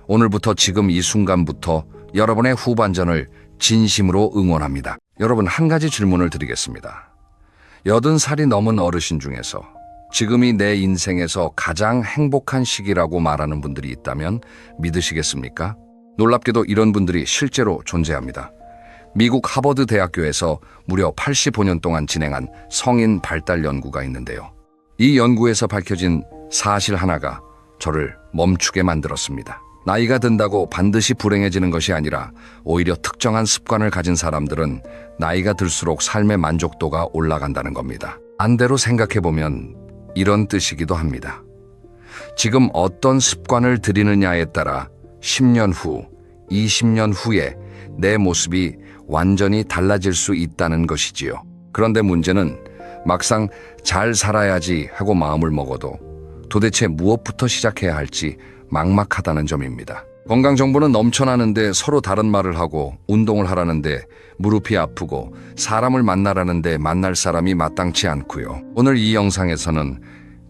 오늘부터 지금 이 순간부터 여러분의 후반전을 진심으로 응원합니다. 여러분, 한 가지 질문을 드리겠습니다. 80살이 넘은 어르신 중에서 지금이 내 인생에서 가장 행복한 시기라고 말하는 분들이 있다면 믿으시겠습니까? 놀랍게도 이런 분들이 실제로 존재합니다. 미국 하버드 대학교에서 무려 85년 동안 진행한 성인 발달 연구가 있는데요. 이 연구에서 밝혀진 사실 하나가 저를 멈추게 만들었습니다. 나이가 든다고 반드시 불행해지는 것이 아니라 오히려 특정한 습관을 가진 사람들은 나이가 들수록 삶의 만족도가 올라간다는 겁니다. 반대로 생각해보면 이런 뜻이기도 합니다. 지금 어떤 습관을 들이느냐에 따라 10년 후, 20년 후에 내 모습이 완전히 달라질 수 있다는 것이지요. 그런데 문제는 막상 잘 살아야지 하고 마음을 먹어도 도대체 무엇부터 시작해야 할지 막막하다는 점입니다. 건강 정보는 넘쳐나는데 서로 다른 말을 하고, 운동을 하라는데 무릎이 아프고, 사람을 만나라는데 만날 사람이 마땅치 않고요. 오늘 이 영상에서는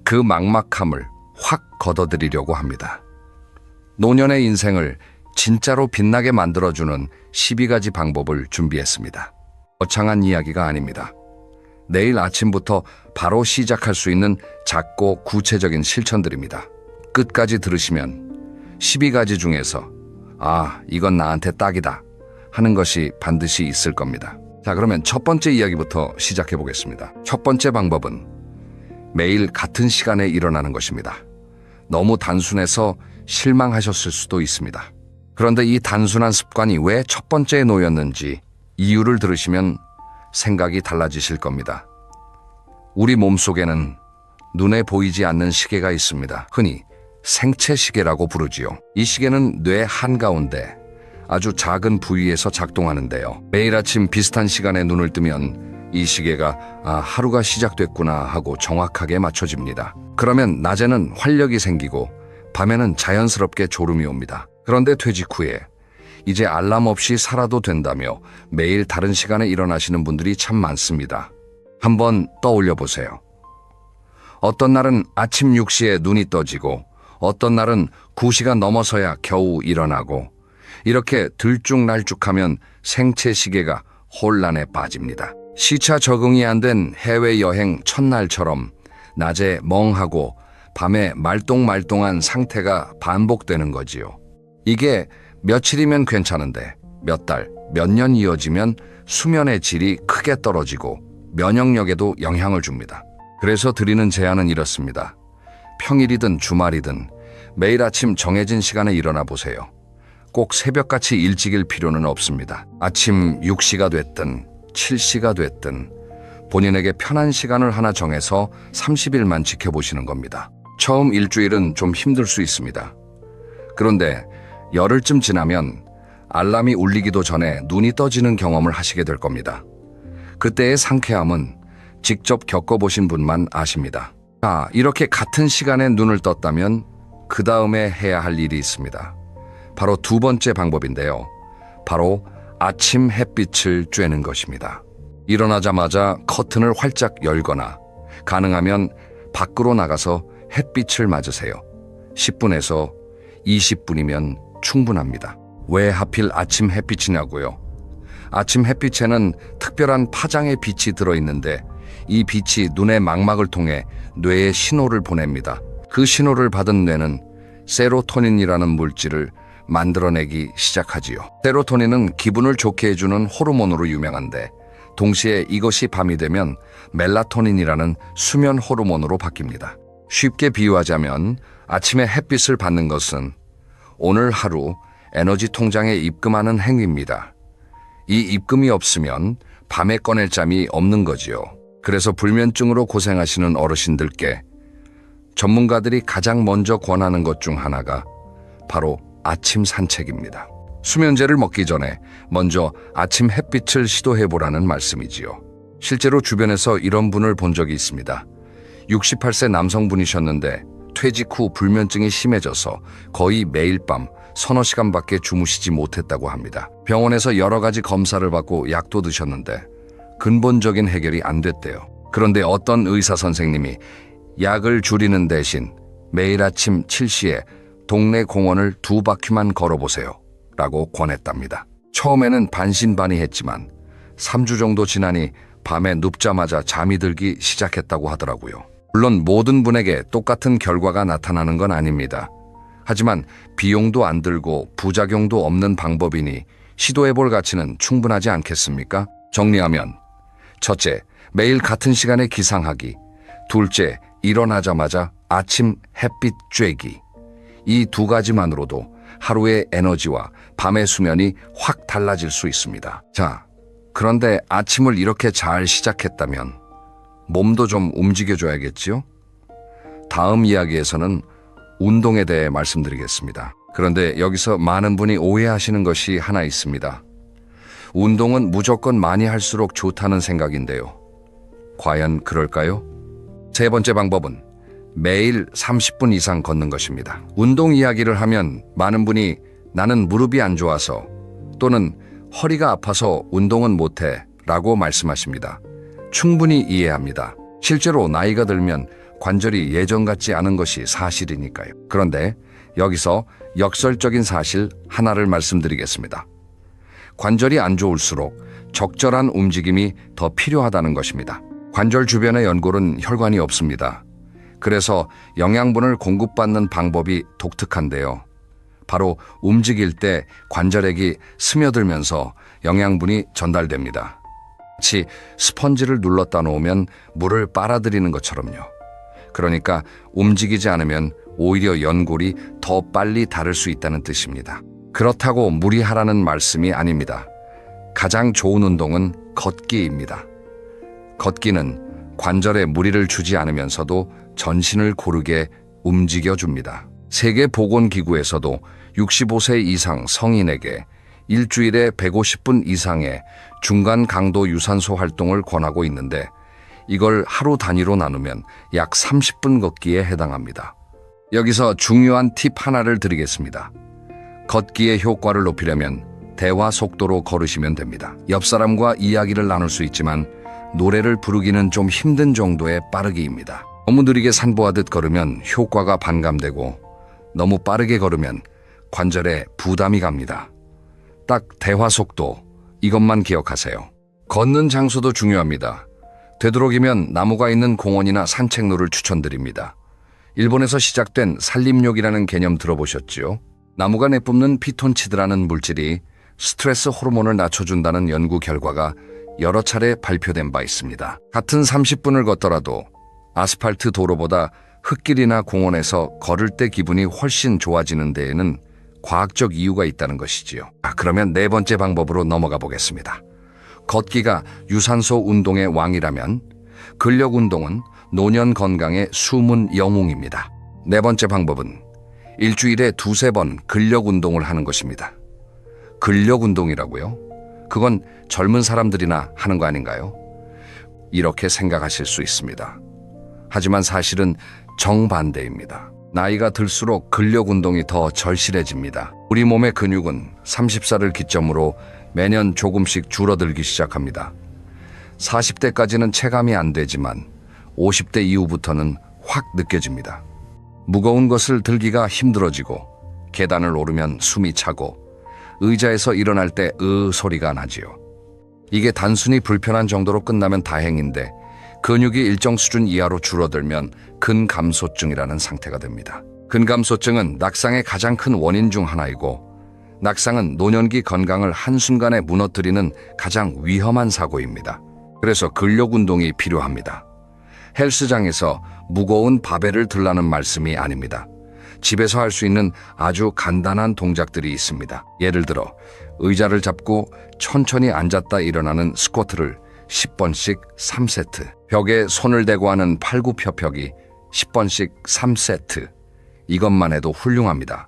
그 막막함을 확 걷어드리려고 합니다. 노년의 인생을 진짜로 빛나게 만들어주는 12가지 방법을 준비했습니다. 거창한 이야기가 아닙니다. 내일 아침부터 바로 시작할 수 있는 작고 구체적인 실천들입니다. 끝까지 들으시면 12가지 중에서 이건 나한테 딱이다 하는 것이 반드시 있을 겁니다. 자, 그러면 첫 번째 이야기부터 시작해 보겠습니다. 첫 번째 방법은 매일 같은 시간에 일어나는 것입니다. 너무 단순해서 실망하셨을 수도 있습니다. 그런데 이 단순한 습관이 왜 첫 번째에 놓였는지 이유를 들으시면 생각이 달라지실 겁니다. 우리 몸속에는 눈에 보이지 않는 시계가 있습니다. 흔히 생체 시계라고 부르지요. 이 시계는 뇌 한가운데 아주 작은 부위에서 작동하는데요. 매일 아침 비슷한 시간에 눈을 뜨면 이 시계가 하루가 시작됐구나 하고 정확하게 맞춰집니다. 그러면 낮에는 활력이 생기고 밤에는 자연스럽게 졸음이 옵니다. 그런데 퇴직 후에 이제 알람 없이 살아도 된다며 매일 다른 시간에 일어나시는 분들이 참 많습니다. 한번 떠올려 보세요. 어떤 날은 아침 6시에 눈이 떠지고 어떤 날은 9시가 넘어서야 겨우 일어나고 이렇게 들쭉날쭉하면 생체 시계가 혼란에 빠집니다. 시차 적응이 안 된 해외여행 첫날처럼 낮에 멍하고 밤에 말똥말똥한 상태가 반복되는 거지요. 이게 며칠이면 괜찮은데 몇 달, 몇 년 이어지면 수면의 질이 크게 떨어지고 면역력에도 영향을 줍니다. 그래서 드리는 제안은 이렇습니다. 평일이든 주말이든 매일 아침 정해진 시간에 일어나 보세요. 꼭 새벽같이 일찍일 필요는 없습니다. 아침 6시가 됐든 7시가 됐든 본인에게 편한 시간을 하나 정해서 30일만 지켜보시는 겁니다. 처음 일주일은 좀 힘들 수 있습니다. 그런데 열흘쯤 지나면 알람이 울리기도 전에 눈이 떠지는 경험을 하시게 될 겁니다. 그때의 상쾌함은 직접 겪어보신 분만 아십니다. 이렇게 같은 시간에 눈을 떴다면 그 다음에 해야 할 일이 있습니다. 바로 두 번째 방법인데요. 바로 아침 햇빛을 쬐는 것입니다. 일어나자마자 커튼을 활짝 열거나 가능하면 밖으로 나가서 햇빛을 맞으세요. 10분에서 20분이면 충분합니다. 왜 하필 아침 햇빛이냐고요? 아침 햇빛에는 특별한 파장의 빛이 들어있는데 이 빛이 눈의 망막을 통해 뇌에 신호를 보냅니다. 그 신호를 받은 뇌는 세로토닌이라는 물질을 만들어내기 시작하지요. 세로토닌은 기분을 좋게 해주는 호르몬으로 유명한데 동시에 이것이 밤이 되면 멜라토닌이라는 수면 호르몬으로 바뀝니다. 쉽게 비유하자면 아침에 햇빛을 받는 것은 오늘 하루 에너지 통장에 입금하는 행위입니다. 이 입금이 없으면 밤에 꺼낼 잠이 없는 거지요. 그래서 불면증으로 고생하시는 어르신들께 전문가들이 가장 먼저 권하는 것 중 하나가 바로 아침 산책입니다. 수면제를 먹기 전에 먼저 아침 햇빛을 시도해보라는 말씀이지요. 실제로 주변에서 이런 분을 본 적이 있습니다. 68세 남성분이셨는데 퇴직 후 불면증이 심해져서 거의 매일 밤 서너 시간밖에 주무시지 못했다고 합니다. 병원에서 여러 가지 검사를 받고 약도 드셨는데 근본적인 해결이 안 됐대요. 그런데 어떤 의사 선생님이 약을 줄이는 대신 매일 아침 7시에 동네 공원을 2바퀴만 걸어보세요 라고 권했답니다. 처음에는 반신반의했지만 3주 정도 지나니 밤에 눕자마자 잠이 들기 시작했다고 하더라고요. 물론 모든 분에게 똑같은 결과가 나타나는 건 아닙니다. 하지만 비용도 안 들고 부작용도 없는 방법이니 시도해볼 가치는 충분하지 않겠습니까? 정리하면 첫째, 매일 같은 시간에 기상하기. 둘째, 일어나자마자 아침 햇빛 쬐기. 이 두 가지만으로도 하루의 에너지와 밤의 수면이 확 달라질 수 있습니다. 자, 그런데 아침을 이렇게 잘 시작했다면 몸도 좀 움직여줘야겠지요? 다음 이야기에서는 운동에 대해 말씀드리겠습니다. 그런데 여기서 많은 분이 오해하시는 것이 하나 있습니다. 운동은 무조건 많이 할수록 좋다는 생각인데요. 과연 그럴까요? 세 번째 방법은 매일 30분 이상 걷는 것입니다. 운동 이야기를 하면 많은 분이 나는 무릎이 안 좋아서 또는 허리가 아파서 운동은 못해 라고 말씀하십니다. 충분히 이해합니다. 실제로 나이가 들면 관절이 예전 같지 않은 것이 사실이니까요. 그런데 여기서 역설적인 사실 하나를 말씀드리겠습니다. 관절이 안 좋을수록 적절한 움직임이 더 필요하다는 것입니다. 관절 주변의 연골은 혈관이 없습니다. 그래서 영양분을 공급받는 방법이 독특한데요. 바로 움직일 때 관절액이 스며들면서 영양분이 전달됩니다. 마치 스펀지를 눌렀다 놓으면 물을 빨아들이는 것처럼요. 그러니까 움직이지 않으면 오히려 연골이 더 빨리 닳을 수 있다는 뜻입니다. 그렇다고 무리하라는 말씀이 아닙니다. 가장 좋은 운동은 걷기입니다. 걷기는 관절에 무리를 주지 않으면서도 전신을 고르게 움직여줍니다. 세계보건기구에서도 65세 이상 성인에게 일주일에 150분 이상의 중간 강도 유산소 활동을 권하고 있는데 이걸 하루 단위로 나누면 약 30분 걷기에 해당합니다. 여기서 중요한 팁 하나를 드리겠습니다. 걷기의 효과를 높이려면 대화 속도로 걸으시면 됩니다. 옆 사람과 이야기를 나눌 수 있지만 노래를 부르기는 좀 힘든 정도의 빠르기입니다. 너무 느리게 산보하듯 걸으면 효과가 반감되고 너무 빠르게 걸으면 관절에 부담이 갑니다. 딱 대화 속도, 이것만 기억하세요. 걷는 장소도 중요합니다. 되도록이면 나무가 있는 공원이나 산책로를 추천드립니다. 일본에서 시작된 산림욕이라는 개념 들어보셨지요? 나무가 내뿜는 피톤치드라는 물질이 스트레스 호르몬을 낮춰준다는 연구 결과가 여러 차례 발표된 바 있습니다. 같은 30분을 걷더라도 아스팔트 도로보다 흙길이나 공원에서 걸을 때 기분이 훨씬 좋아지는 데에는 과학적 이유가 있다는 것이지요. 그러면 네 번째 방법으로 넘어가 보겠습니다. 걷기가 유산소 운동의 왕이라면 근력 운동은 노년 건강의 숨은 영웅입니다. 네 번째 방법은 일주일에 2~3번 근력 운동을 하는 것입니다. 근력 운동이라고요? 그건 젊은 사람들이나 하는 거 아닌가요? 이렇게 생각하실 수 있습니다. 하지만 사실은 정반대입니다. 나이가 들수록 근력 운동이 더 절실해집니다. 우리 몸의 근육은 30살을 기점으로 매년 조금씩 줄어들기 시작합니다. 40대까지는 체감이 안 되지만 50대 이후부터는 확 느껴집니다. 무거운 것을 들기가 힘들어지고 계단을 오르면 숨이 차고 의자에서 일어날 때 소리가 나지요. 이게 단순히 불편한 정도로 끝나면 다행인데 근육이 일정 수준 이하로 줄어들면 근감소증이라는 상태가 됩니다. 근감소증은 낙상의 가장 큰 원인 중 하나이고 낙상은 노년기 건강을 한순간에 무너뜨리는 가장 위험한 사고입니다. 그래서 근력 운동이 필요합니다. 헬스장에서 무거운 바벨을 들라는 말씀이 아닙니다. 집에서 할 수 있는 아주 간단한 동작들이 있습니다. 예를 들어 의자를 잡고 천천히 앉았다 일어나는 스쿼트를 10번씩 3세트, 벽에 손을 대고 하는 팔굽혀펴기 10번씩 3세트. 이것만 해도 훌륭합니다.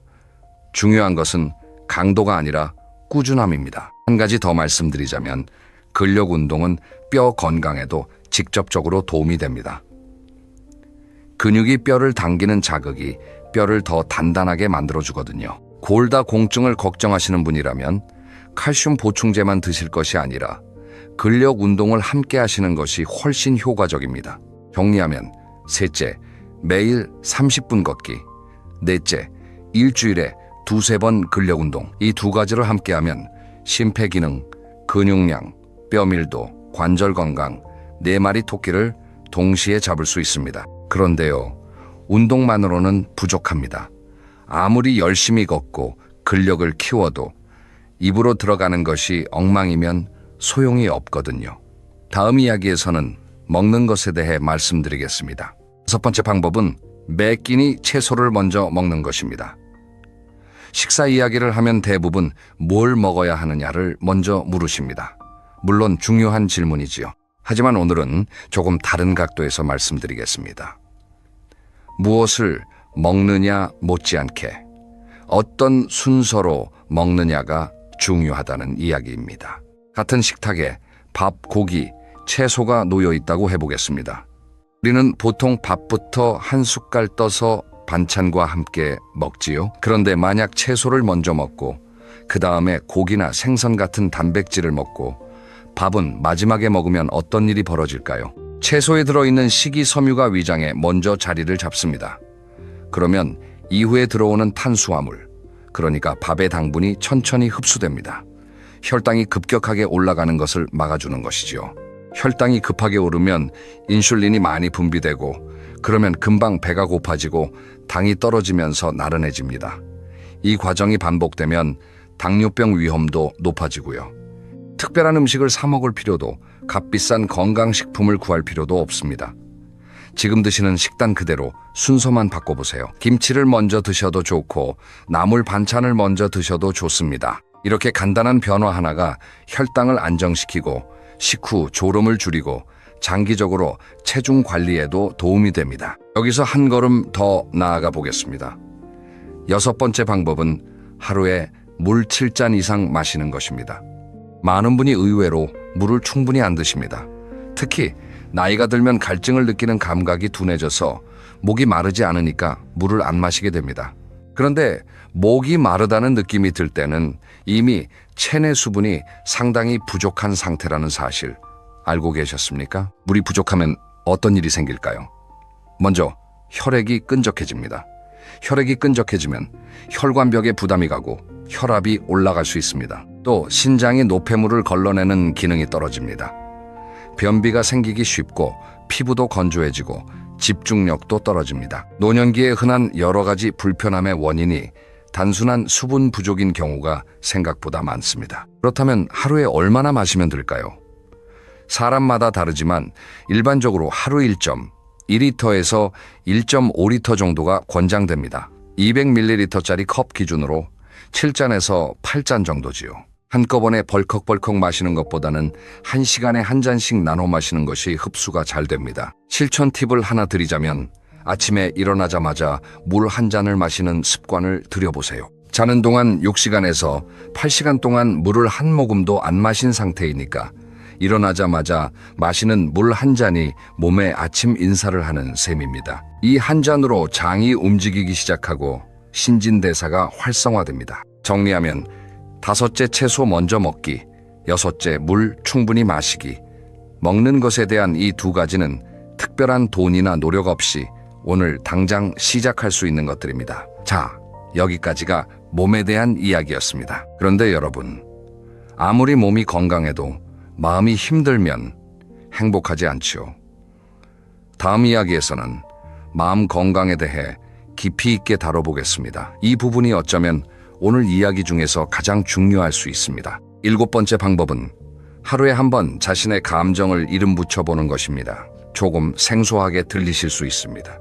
중요한 것은 강도가 아니라 꾸준함입니다. 한 가지 더 말씀드리자면 근력 운동은 뼈 건강에도 직접적으로 도움이 됩니다. 근육이 뼈를 당기는 자극이 뼈를 더 단단하게 만들어주거든요. 골다공증을 걱정하시는 분이라면 칼슘 보충제만 드실 것이 아니라 근력 운동을 함께 하시는 것이 훨씬 효과적입니다. 정리하면 셋째, 매일 30분 걷기. 넷째, 일주일에 2~3번 근력 운동. 이 두 가지를 함께 하면 심폐기능, 근육량, 뼈밀도, 관절 건강, 4마리 토끼를 동시에 잡을 수 있습니다. 그런데요, 운동만으로는 부족합니다. 아무리 열심히 걷고 근력을 키워도 입으로 들어가는 것이 엉망이면 소용이 없거든요. 다음 이야기에서는 먹는 것에 대해 말씀드리겠습니다. 6번째 방법은 매 끼니 채소를 먼저 먹는 것입니다. 식사 이야기를 하면 대부분 뭘 먹어야 하느냐를 먼저 물으십니다. 물론 중요한 질문이지요. 하지만 오늘은 조금 다른 각도에서 말씀드리겠습니다. 무엇을 먹느냐 못지않게 어떤 순서로 먹느냐가 중요하다는 이야기입니다. 같은 식탁에 밥, 고기, 채소가 놓여 있다고 해보겠습니다. 우리는 보통 밥부터 한 숟갈 떠서 반찬과 함께 먹지요. 그런데 만약 채소를 먼저 먹고 그 다음에 고기나 생선 같은 단백질을 먹고 밥은 마지막에 먹으면 어떤 일이 벌어질까요? 채소에 들어있는 식이섬유가 위장에 먼저 자리를 잡습니다. 그러면 이후에 들어오는 탄수화물, 그러니까 밥의 당분이 천천히 흡수됩니다. 혈당이 급격하게 올라가는 것을 막아주는 것이지요. 혈당이 급하게 오르면 인슐린이 많이 분비되고 그러면 금방 배가 고파지고 당이 떨어지면서 나른해집니다. 이 과정이 반복되면 당뇨병 위험도 높아지고요. 특별한 음식을 사 먹을 필요도 값비싼 건강식품을 구할 필요도 없습니다. 지금 드시는 식단 그대로 순서만 바꿔보세요. 김치를 먼저 드셔도 좋고 나물 반찬을 먼저 드셔도 좋습니다. 이렇게 간단한 변화 하나가 혈당을 안정시키고 식후 졸음을 줄이고 장기적으로 체중 관리에도 도움이 됩니다. 여기서 한 걸음 더 나아가 보겠습니다. 6번째 방법은 하루에 물 7잔 이상 마시는 것입니다. 많은 분이 의외로 물을 충분히 안 드십니다. 특히 나이가 들면 갈증을 느끼는 감각이 둔해져서 목이 마르지 않으니까 물을 안 마시게 됩니다. 그런데 목이 마르다는 느낌이 들 때는 이미 체내 수분이 상당히 부족한 상태라는 사실 알고 계셨습니까? 물이 부족하면 어떤 일이 생길까요? 먼저 혈액이 끈적해집니다. 혈액이 끈적해지면 혈관벽에 부담이 가고 혈압이 올라갈 수 있습니다. 또 신장이 노폐물을 걸러내는 기능이 떨어집니다. 변비가 생기기 쉽고 피부도 건조해지고 집중력도 떨어집니다. 노년기에 흔한 여러 가지 불편함의 원인이 단순한 수분 부족인 경우가 생각보다 많습니다. 그렇다면 하루에 얼마나 마시면 될까요? 사람마다 다르지만 일반적으로 하루 1.2리터에서 1.5리터 정도가 권장됩니다. 200ml짜리 컵 기준으로 7잔에서 8잔 정도지요. 한꺼번에 벌컥벌컥 마시는 것보다는 1시간에 한 잔씩 나눠 마시는 것이 흡수가 잘 됩니다. 실천 팁을 하나 드리자면 아침에 일어나자마자 물 한 잔을 마시는 습관을 들여보세요. 자는 동안 6시간에서 8시간 동안 물을 한 모금도 안 마신 상태이니까 일어나자마자 마시는 물 한 잔이 몸에 아침 인사를 하는 셈입니다. 이 한 잔으로 장이 움직이기 시작하고 신진대사가 활성화됩니다. 정리하면 5째 채소 먼저 먹기, 6째 물 충분히 마시기, 먹는 것에 대한 이 두 가지는 특별한 돈이나 노력 없이 오늘 당장 시작할 수 있는 것들입니다. 자, 여기까지가 몸에 대한 이야기였습니다. 그런데 여러분, 아무리 몸이 건강해도 마음이 힘들면 행복하지 않지요. 다음 이야기에서는 마음 건강에 대해 깊이 있게 다뤄보겠습니다. 이 부분이 어쩌면 오늘 이야기 중에서 가장 중요할 수 있습니다. 7번째 방법은 하루에 한 번 자신의 감정을 이름 붙여보는 것입니다. 조금 생소하게 들리실 수 있습니다.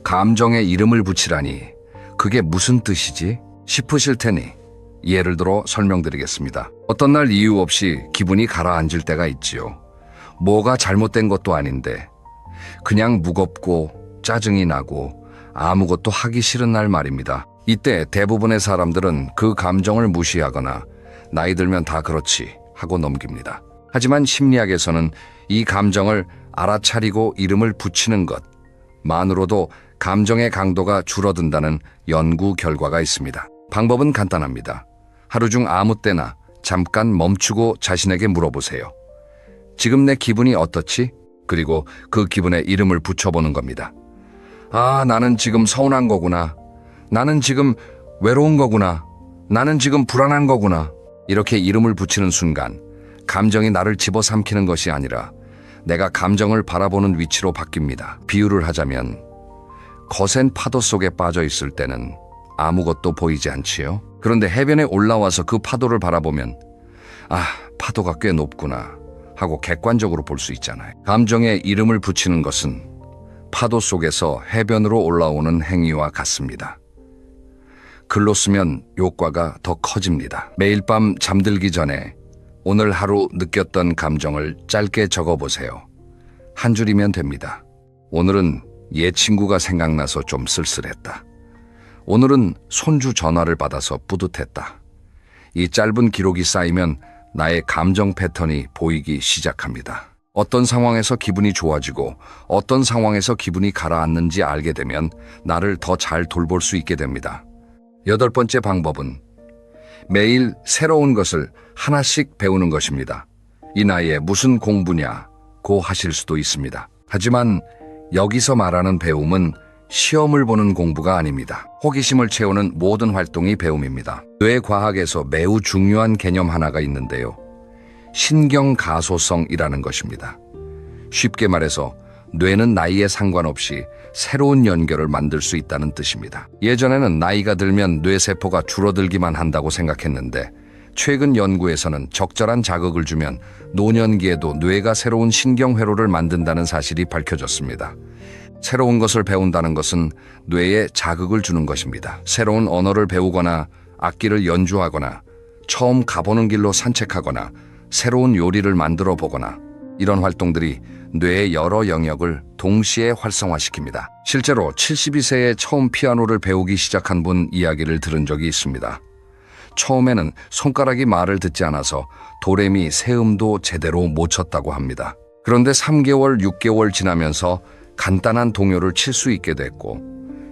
감정에 이름을 붙이라니 그게 무슨 뜻이지? 싶으실 테니 예를 들어 설명드리겠습니다. 어떤 날 이유 없이 기분이 가라앉을 때가 있지요. 뭐가 잘못된 것도 아닌데 그냥 무겁고 짜증이 나고 아무것도 하기 싫은 날 말입니다. 이때 대부분의 사람들은 그 감정을 무시하거나 나이 들면 다 그렇지 하고 넘깁니다. 하지만 심리학에서는 이 감정을 알아차리고 이름을 붙이는 것만으로도 감정의 강도가 줄어든다는 연구 결과가 있습니다. 방법은 간단합니다. 하루 중 아무 때나 잠깐 멈추고 자신에게 물어보세요. 지금 내 기분이 어떻지? 그리고 그 기분에 이름을 붙여보는 겁니다. 아, 나는 지금 서운한 거구나. 나는 지금 외로운 거구나. 나는 지금 불안한 거구나. 이렇게 이름을 붙이는 순간 감정이 나를 집어삼키는 것이 아니라 내가 감정을 바라보는 위치로 바뀝니다. 비유를 하자면 거센 파도 속에 빠져 있을 때는 아무것도 보이지 않지요. 그런데 해변에 올라와서 그 파도를 바라보면 아, 파도가 꽤 높구나 하고 객관적으로 볼 수 있잖아요. 감정에 이름을 붙이는 것은 파도 속에서 해변으로 올라오는 행위와 같습니다. 글로 쓰면 효과가 더 커집니다. 매일 밤 잠들기 전에 오늘 하루 느꼈던 감정을 짧게 적어보세요. 한 줄이면 됩니다. 오늘은 옛 친구가 생각나서 좀 쓸쓸했다. 오늘은 손주 전화를 받아서 뿌듯했다. 이 짧은 기록이 쌓이면 나의 감정 패턴이 보이기 시작합니다. 어떤 상황에서 기분이 좋아지고 어떤 상황에서 기분이 가라앉는지 알게 되면 나를 더 잘 돌볼 수 있게 됩니다. 8번째 방법은 매일 새로운 것을 하나씩 배우는 것입니다. 이 나이에 무슨 공부냐고 하실 수도 있습니다. 하지만 여기서 말하는 배움은 시험을 보는 공부가 아닙니다. 호기심을 채우는 모든 활동이 배움입니다. 뇌과학에서 매우 중요한 개념 하나가 있는데요. 신경가소성이라는 것입니다. 쉽게 말해서 뇌는 나이에 상관없이 새로운 연결을 만들 수 있다는 뜻입니다. 예전에는 나이가 들면 뇌세포가 줄어들기만 한다고 생각했는데 최근 연구에서는 적절한 자극을 주면 노년기에도 뇌가 새로운 신경회로를 만든다는 사실이 밝혀졌습니다. 새로운 것을 배운다는 것은 뇌에 자극을 주는 것입니다. 새로운 언어를 배우거나 악기를 연주하거나 처음 가보는 길로 산책하거나 새로운 요리를 만들어 보거나 이런 활동들이 뇌의 여러 영역을 동시에 활성화시킵니다. 실제로 72세에 처음 피아노를 배우기 시작한 분 이야기를 들은 적이 있습니다. 처음에는 손가락이 말을 듣지 않아서 도레미 세음도 제대로 못 쳤다고 합니다. 그런데 3개월, 6개월 지나면서 간단한 동요를 칠 수 있게 됐고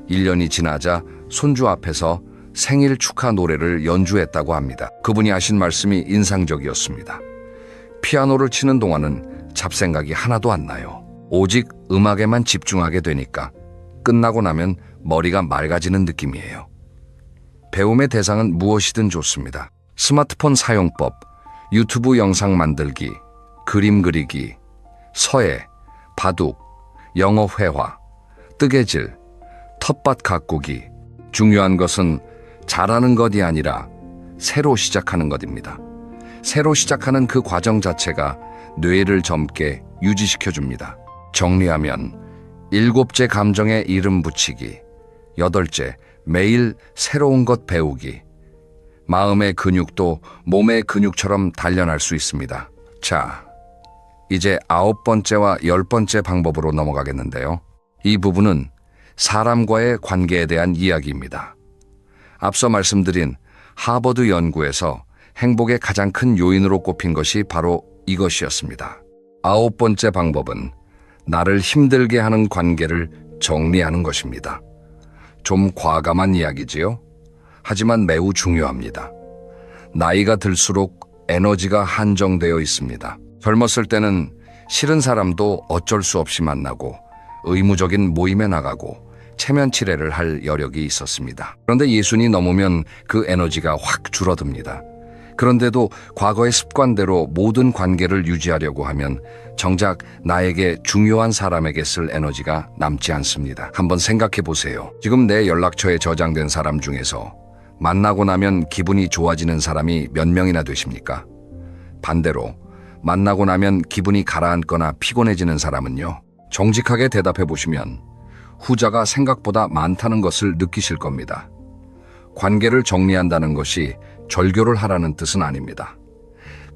1년이 지나자 손주 앞에서 생일 축하 노래를 연주했다고 합니다. 그분이 하신 말씀이 인상적이었습니다. 피아노를 치는 동안은 잡생각이 하나도 안 나요. 오직 음악에만 집중하게 되니까 끝나고 나면 머리가 맑아지는 느낌이에요. 배움의 대상은 무엇이든 좋습니다. 스마트폰 사용법, 유튜브 영상 만들기, 그림 그리기, 서예, 바둑, 영어 회화, 뜨개질, 텃밭 가꾸기. 중요한 것은 잘하는 것이 아니라 새로 시작하는 것입니다. 새로 시작하는 그 과정 자체가 뇌를 젊게 유지시켜줍니다. 정리하면 7째 감정에 이름 붙이기, 8째 매일 새로운 것 배우기, 마음의 근육도 몸의 근육처럼 단련할 수 있습니다. 자, 이제 9번째와 10번째 방법으로 넘어가겠는데요. 이 부분은 사람과의 관계에 대한 이야기입니다. 앞서 말씀드린 하버드 연구에서 행복의 가장 큰 요인으로 꼽힌 것이 바로 이것이었습니다. 9번째 방법은 나를 힘들게 하는 관계를 정리하는 것입니다. 좀 과감한 이야기지요? 하지만 매우 중요합니다. 나이가 들수록 에너지가 한정되어 있습니다. 젊었을 때는 싫은 사람도 어쩔 수 없이 만나고 의무적인 모임에 나가고 체면 치레를 할 여력이 있었습니다. 그런데 예순이 넘으면 그 에너지가 확 줄어듭니다. 그런데도 과거의 습관대로 모든 관계를 유지하려고 하면 정작 나에게 중요한 사람에게 쓸 에너지가 남지 않습니다. 한번 생각해 보세요. 지금 내 연락처에 저장된 사람 중에서 만나고 나면 기분이 좋아지는 사람이 몇 명이나 되십니까? 반대로 만나고 나면 기분이 가라앉거나 피곤해지는 사람은요? 정직하게 대답해 보시면 후자가 생각보다 많다는 것을 느끼실 겁니다. 관계를 정리한다는 것이 절교를 하라는 뜻은 아닙니다.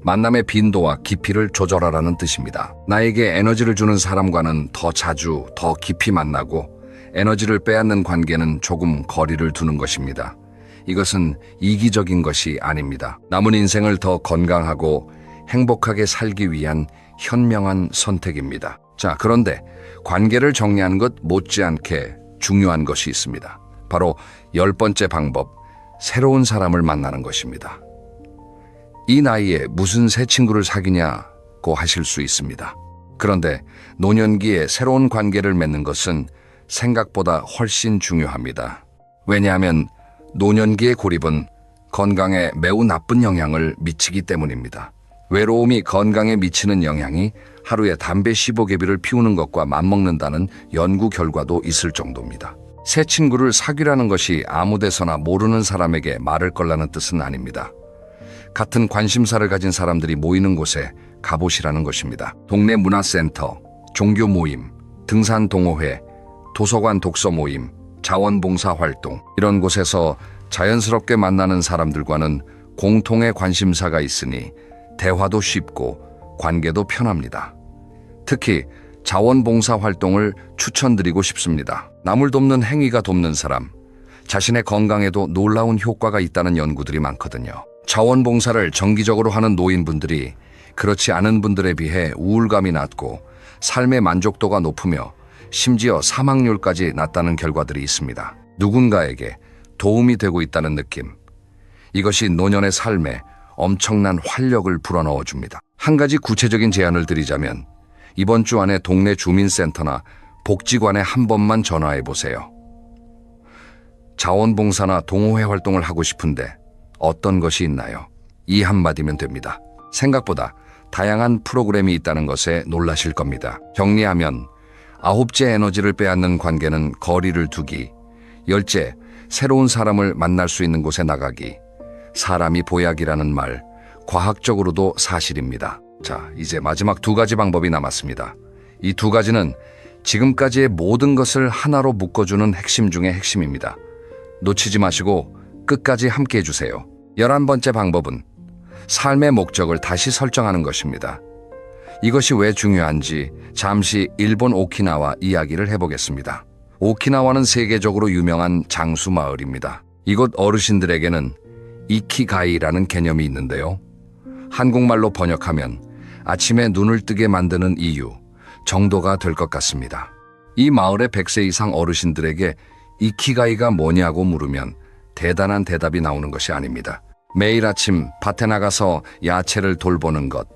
만남의 빈도와 깊이를 조절하라는 뜻입니다. 나에게 에너지를 주는 사람과는 더 자주, 더 깊이 만나고 에너지를 빼앗는 관계는 조금 거리를 두는 것입니다. 이것은 이기적인 것이 아닙니다. 남은 인생을 더 건강하고 행복하게 살기 위한 현명한 선택입니다. 자, 그런데 관계를 정리하는 것 못지않게 중요한 것이 있습니다. 바로 10번째 방법, 새로운 사람을 만나는 것입니다. 이 나이에 무슨 새 친구를 사귀냐고 하실 수 있습니다. 그런데 노년기에 새로운 관계를 맺는 것은 생각보다 훨씬 중요합니다. 왜냐하면 노년기의 고립은 건강에 매우 나쁜 영향을 미치기 때문입니다. 외로움이 건강에 미치는 영향이 하루에 담배 15개비를 피우는 것과 맞먹는다는 연구 결과도 있을 정도입니다. 새 친구를 사귀라는 것이 아무데서나 모르는 사람에게 말을 걸라는 뜻은 아닙니다. 같은 관심사를 가진 사람들이 모이는 곳에 가보시라는 것입니다. 동네 문화센터, 종교 모임, 등산 동호회, 도서관 독서 모임, 자원봉사 활동, 이런 곳에서 자연스럽게 만나는 사람들과는 공통의 관심사가 있으니 대화도 쉽고 관계도 편합니다. 특히 자원봉사 활동을 추천드리고 싶습니다. 남을 돕는 행위가 돕는 사람, 자신의 건강에도 놀라운 효과가 있다는 연구들이 많거든요. 자원봉사를 정기적으로 하는 노인분들이 그렇지 않은 분들에 비해 우울감이 낮고 삶의 만족도가 높으며 심지어 사망률까지 낮다는 결과들이 있습니다. 누군가에게 도움이 되고 있다는 느낌. 이것이 노년의 삶에 엄청난 활력을 불어넣어 줍니다. 한 가지 구체적인 제안을 드리자면 이번 주 안에 동네 주민센터나 복지관에 한 번만 전화해 보세요. 자원봉사나 동호회 활동을 하고 싶은데 어떤 것이 있나요? 이 한마디면 됩니다. 생각보다 다양한 프로그램이 있다는 것에 놀라실 겁니다. 정리하면 9째 에너지를 빼앗는 관계는 거리를 두기, 10째 새로운 사람을 만날 수 있는 곳에 나가기, 사람이 보약이라는 말, 과학적으로도 사실입니다. 자, 이제 마지막 2가지 방법이 남았습니다. 이 2가지는 지금까지의 모든 것을 하나로 묶어주는 핵심 중의 핵심입니다. 놓치지 마시고 끝까지 함께 해주세요. 11번째 방법은 삶의 목적을 다시 설정하는 것입니다. 이것이 왜 중요한지 잠시 일본 오키나와 이야기를 해보겠습니다. 오키나와는 세계적으로 유명한 장수 마을입니다. 이곳 어르신들에게는 이키가이라는 개념이 있는데요. 한국말로 번역하면 아침에 눈을 뜨게 만드는 이유 정도가 될 것 같습니다. 이 마을의 100세 이상 어르신들에게 이키가이가 뭐냐고 물으면 대단한 대답이 나오는 것이 아닙니다. 매일 아침 밭에 나가서 야채를 돌보는 것,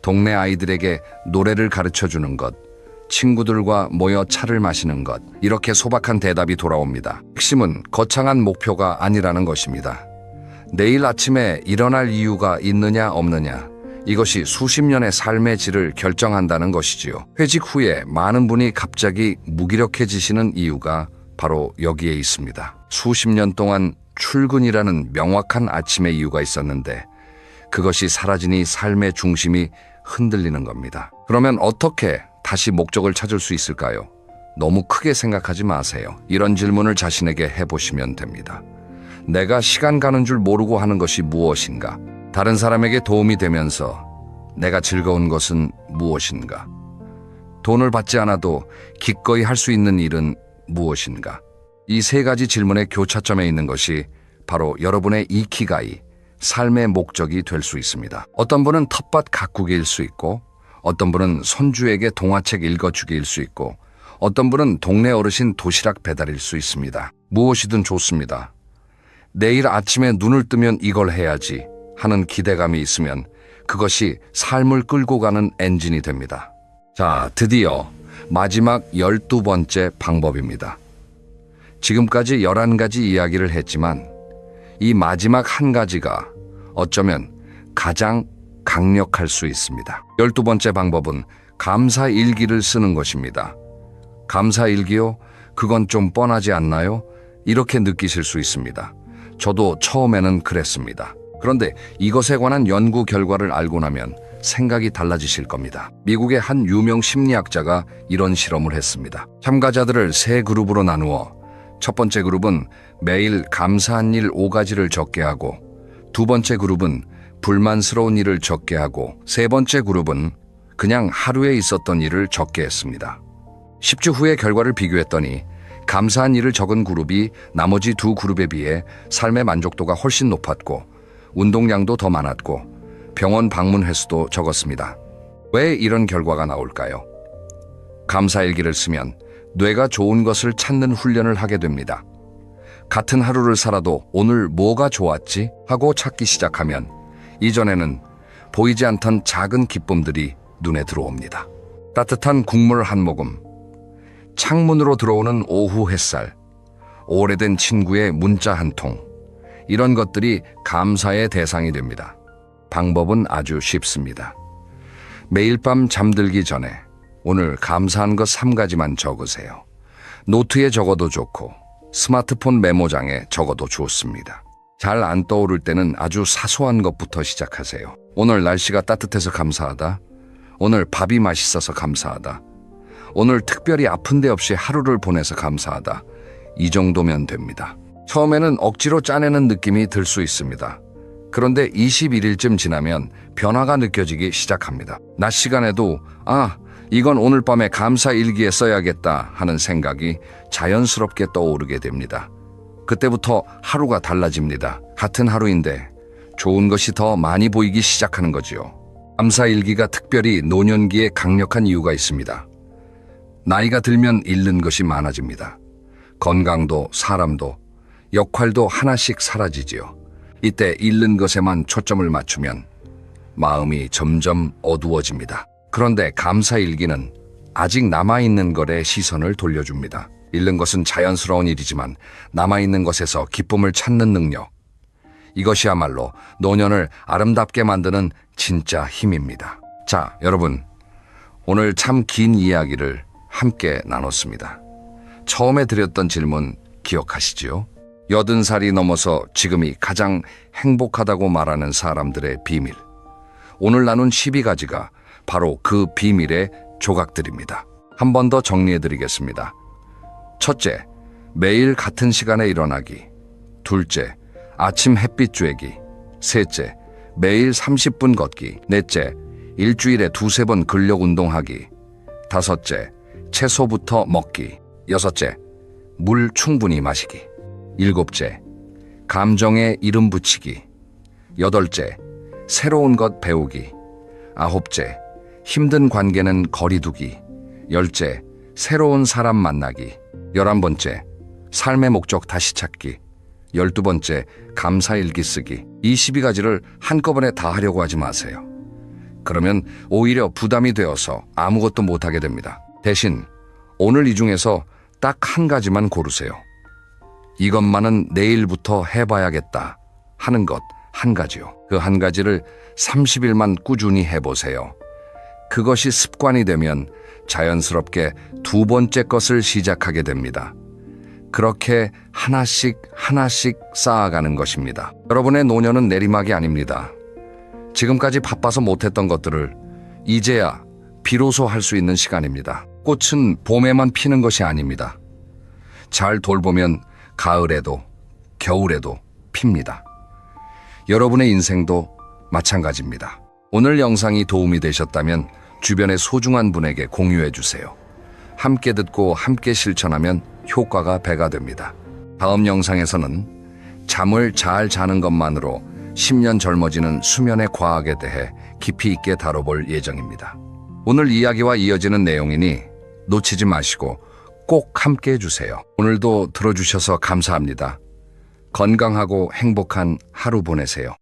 동네 아이들에게 노래를 가르쳐주는 것, 친구들과 모여 차를 마시는 것, 이렇게 소박한 대답이 돌아옵니다. 핵심은 거창한 목표가 아니라는 것입니다. 내일 아침에 일어날 이유가 있느냐 없느냐, 이것이 수십 년의 삶의 질을 결정한다는 것이지요. 회직 후에 많은 분이 갑자기 무기력해지시는 이유가 바로 여기에 있습니다. 수십 년 동안 출근이라는 명확한 아침의 이유가 있었는데 그것이 사라지니 삶의 중심이 흔들리는 겁니다. 그러면 어떻게 다시 목적을 찾을 수 있을까요? 너무 크게 생각하지 마세요. 이런 질문을 자신에게 해보시면 됩니다. 내가 시간 가는 줄 모르고 하는 것이 무엇인가? 다른 사람에게 도움이 되면서 내가 즐거운 것은 무엇인가? 돈을 받지 않아도 기꺼이 할 수 있는 일은 무엇인가? 이 3가지 질문의 교차점에 있는 것이 바로 여러분의 이키가이, 삶의 목적이 될 수 있습니다. 어떤 분은 텃밭 가꾸기일 수 있고, 어떤 분은 손주에게 동화책 읽어주기일 수 있고, 어떤 분은 동네 어르신 도시락 배달일 수 있습니다. 무엇이든 좋습니다. 내일 아침에 눈을 뜨면 이걸 해야지 하는 기대감이 있으면 그것이 삶을 끌고 가는 엔진이 됩니다. 자, 드디어 마지막 12번째 방법입니다. 지금까지 11가지 이야기를 했지만 이 마지막 한 가지가 어쩌면 가장 강력할 수 있습니다. 12번째 방법은 감사일기를 쓰는 것입니다. 감사일기요? 그건 좀 뻔하지 않나요? 이렇게 느끼실 수 있습니다. 저도 처음에는 그랬습니다. 그런데 이것에 관한 연구 결과를 알고 나면 생각이 달라지실 겁니다. 미국의 한 유명 심리학자가 이런 실험을 했습니다. 참가자들을 세 그룹으로 나누어 첫 번째 그룹은 매일 감사한 일 5가지를 적게 하고, 두 번째 그룹은 불만스러운 일을 적게 하고, 세 번째 그룹은 그냥 하루에 있었던 일을 적게 했습니다. 10주 후에 결과를 비교했더니 감사한 일을 적은 그룹이 나머지 두 그룹에 비해 삶의 만족도가 훨씬 높았고, 운동량도 더 많았고, 병원 방문 횟수도 적었습니다. 왜 이런 결과가 나올까요? 감사일기를 쓰면 뇌가 좋은 것을 찾는 훈련을 하게 됩니다. 같은 하루를 살아도 오늘 뭐가 좋았지? 하고 찾기 시작하면 이전에는 보이지 않던 작은 기쁨들이 눈에 들어옵니다. 따뜻한 국물 한 모금, 창문으로 들어오는 오후 햇살, 오래된 친구의 문자 한 통, 이런 것들이 감사의 대상이 됩니다. 방법은 아주 쉽습니다. 매일 밤 잠들기 전에 오늘 감사한 것 3가지만 적으세요. 노트에 적어도 좋고 스마트폰 메모장에 적어도 좋습니다. 잘 안 떠오를 때는 아주 사소한 것부터 시작하세요. 오늘 날씨가 따뜻해서 감사하다. 오늘 밥이 맛있어서 감사하다. 오늘 특별히 아픈 데 없이 하루를 보내서 감사하다. 이 정도면 됩니다. 처음에는 억지로 짜내는 느낌이 들 수 있습니다. 그런데 21일쯤 지나면 변화가 느껴지기 시작합니다. 낮 시간에도 이건 오늘 밤에 감사 일기에 써야겠다 하는 생각이 자연스럽게 떠오르게 됩니다. 그때부터 하루가 달라집니다. 같은 하루인데 좋은 것이 더 많이 보이기 시작하는 거지요. 감사 일기가 특별히 노년기에 강력한 이유가 있습니다. 나이가 들면 잃는 것이 많아집니다. 건강도 사람도 역할도 하나씩 사라지지요. 이때 잃는 것에만 초점을 맞추면 마음이 점점 어두워집니다. 그런데 감사일기는 아직 남아있는 것에 시선을 돌려줍니다. 잃는 것은 자연스러운 일이지만 남아있는 것에서 기쁨을 찾는 능력, 이것이야말로 노년을 아름답게 만드는 진짜 힘입니다. 자, 여러분, 오늘 참 긴 이야기를 함께 나눴습니다. 처음에 드렸던 질문 기억하시지요? 80살이 넘어서 지금이 가장 행복하다고 말하는 사람들의 비밀. 오늘 나눈 12가지가 바로 그 비밀의 조각들입니다. 한 번 더 정리해드리겠습니다. 첫째, 매일 같은 시간에 일어나기. 둘째, 아침 햇빛 쬐기. 셋째, 매일 30분 걷기. 넷째, 일주일에 2-3번 근력 운동하기. 다섯째, 채소부터 먹기. 여섯째, 물 충분히 마시기. 일곱째, 감정에 이름 붙이기. 여덟째, 새로운 것 배우기. 아홉째, 힘든 관계는 거리두기. 열째, 새로운 사람 만나기. 11번째, 삶의 목적 다시 찾기. 12번째, 감사일기 쓰기. 이 12가지를 한꺼번에 다 하려고 하지 마세요. 그러면 오히려 부담이 되어서 아무것도 못하게 됩니다. 대신 오늘 이 중에서 딱 한 가지만 고르세요. 이것만은 내일부터 해봐야겠다 하는 것 한 가지요. 그 한 가지를 30일만 꾸준히 해보세요. 그것이 습관이 되면 자연스럽게 두 번째 것을 시작하게 됩니다. 그렇게 하나씩 쌓아가는 것입니다. 여러분의 노년은 내리막이 아닙니다. 지금까지 바빠서 못했던 것들을 이제야 비로소 할 수 있는 시간입니다. 꽃은 봄에만 피는 것이 아닙니다. 잘 돌보면 가을에도 겨울에도 핍니다. 여러분의 인생도 마찬가지입니다. 오늘 영상이 도움이 되셨다면 주변의 소중한 분에게 공유해 주세요. 함께 듣고 함께 실천하면 효과가 배가 됩니다. 다음 영상에서는 잠을 잘 자는 것만으로 10년 젊어지는 수면의 과학에 대해 깊이 있게 다뤄볼 예정입니다. 오늘 이야기와 이어지는 내용이니 놓치지 마시고 꼭 함께 해주세요. 오늘도 들어주셔서 감사합니다. 건강하고 행복한 하루 보내세요.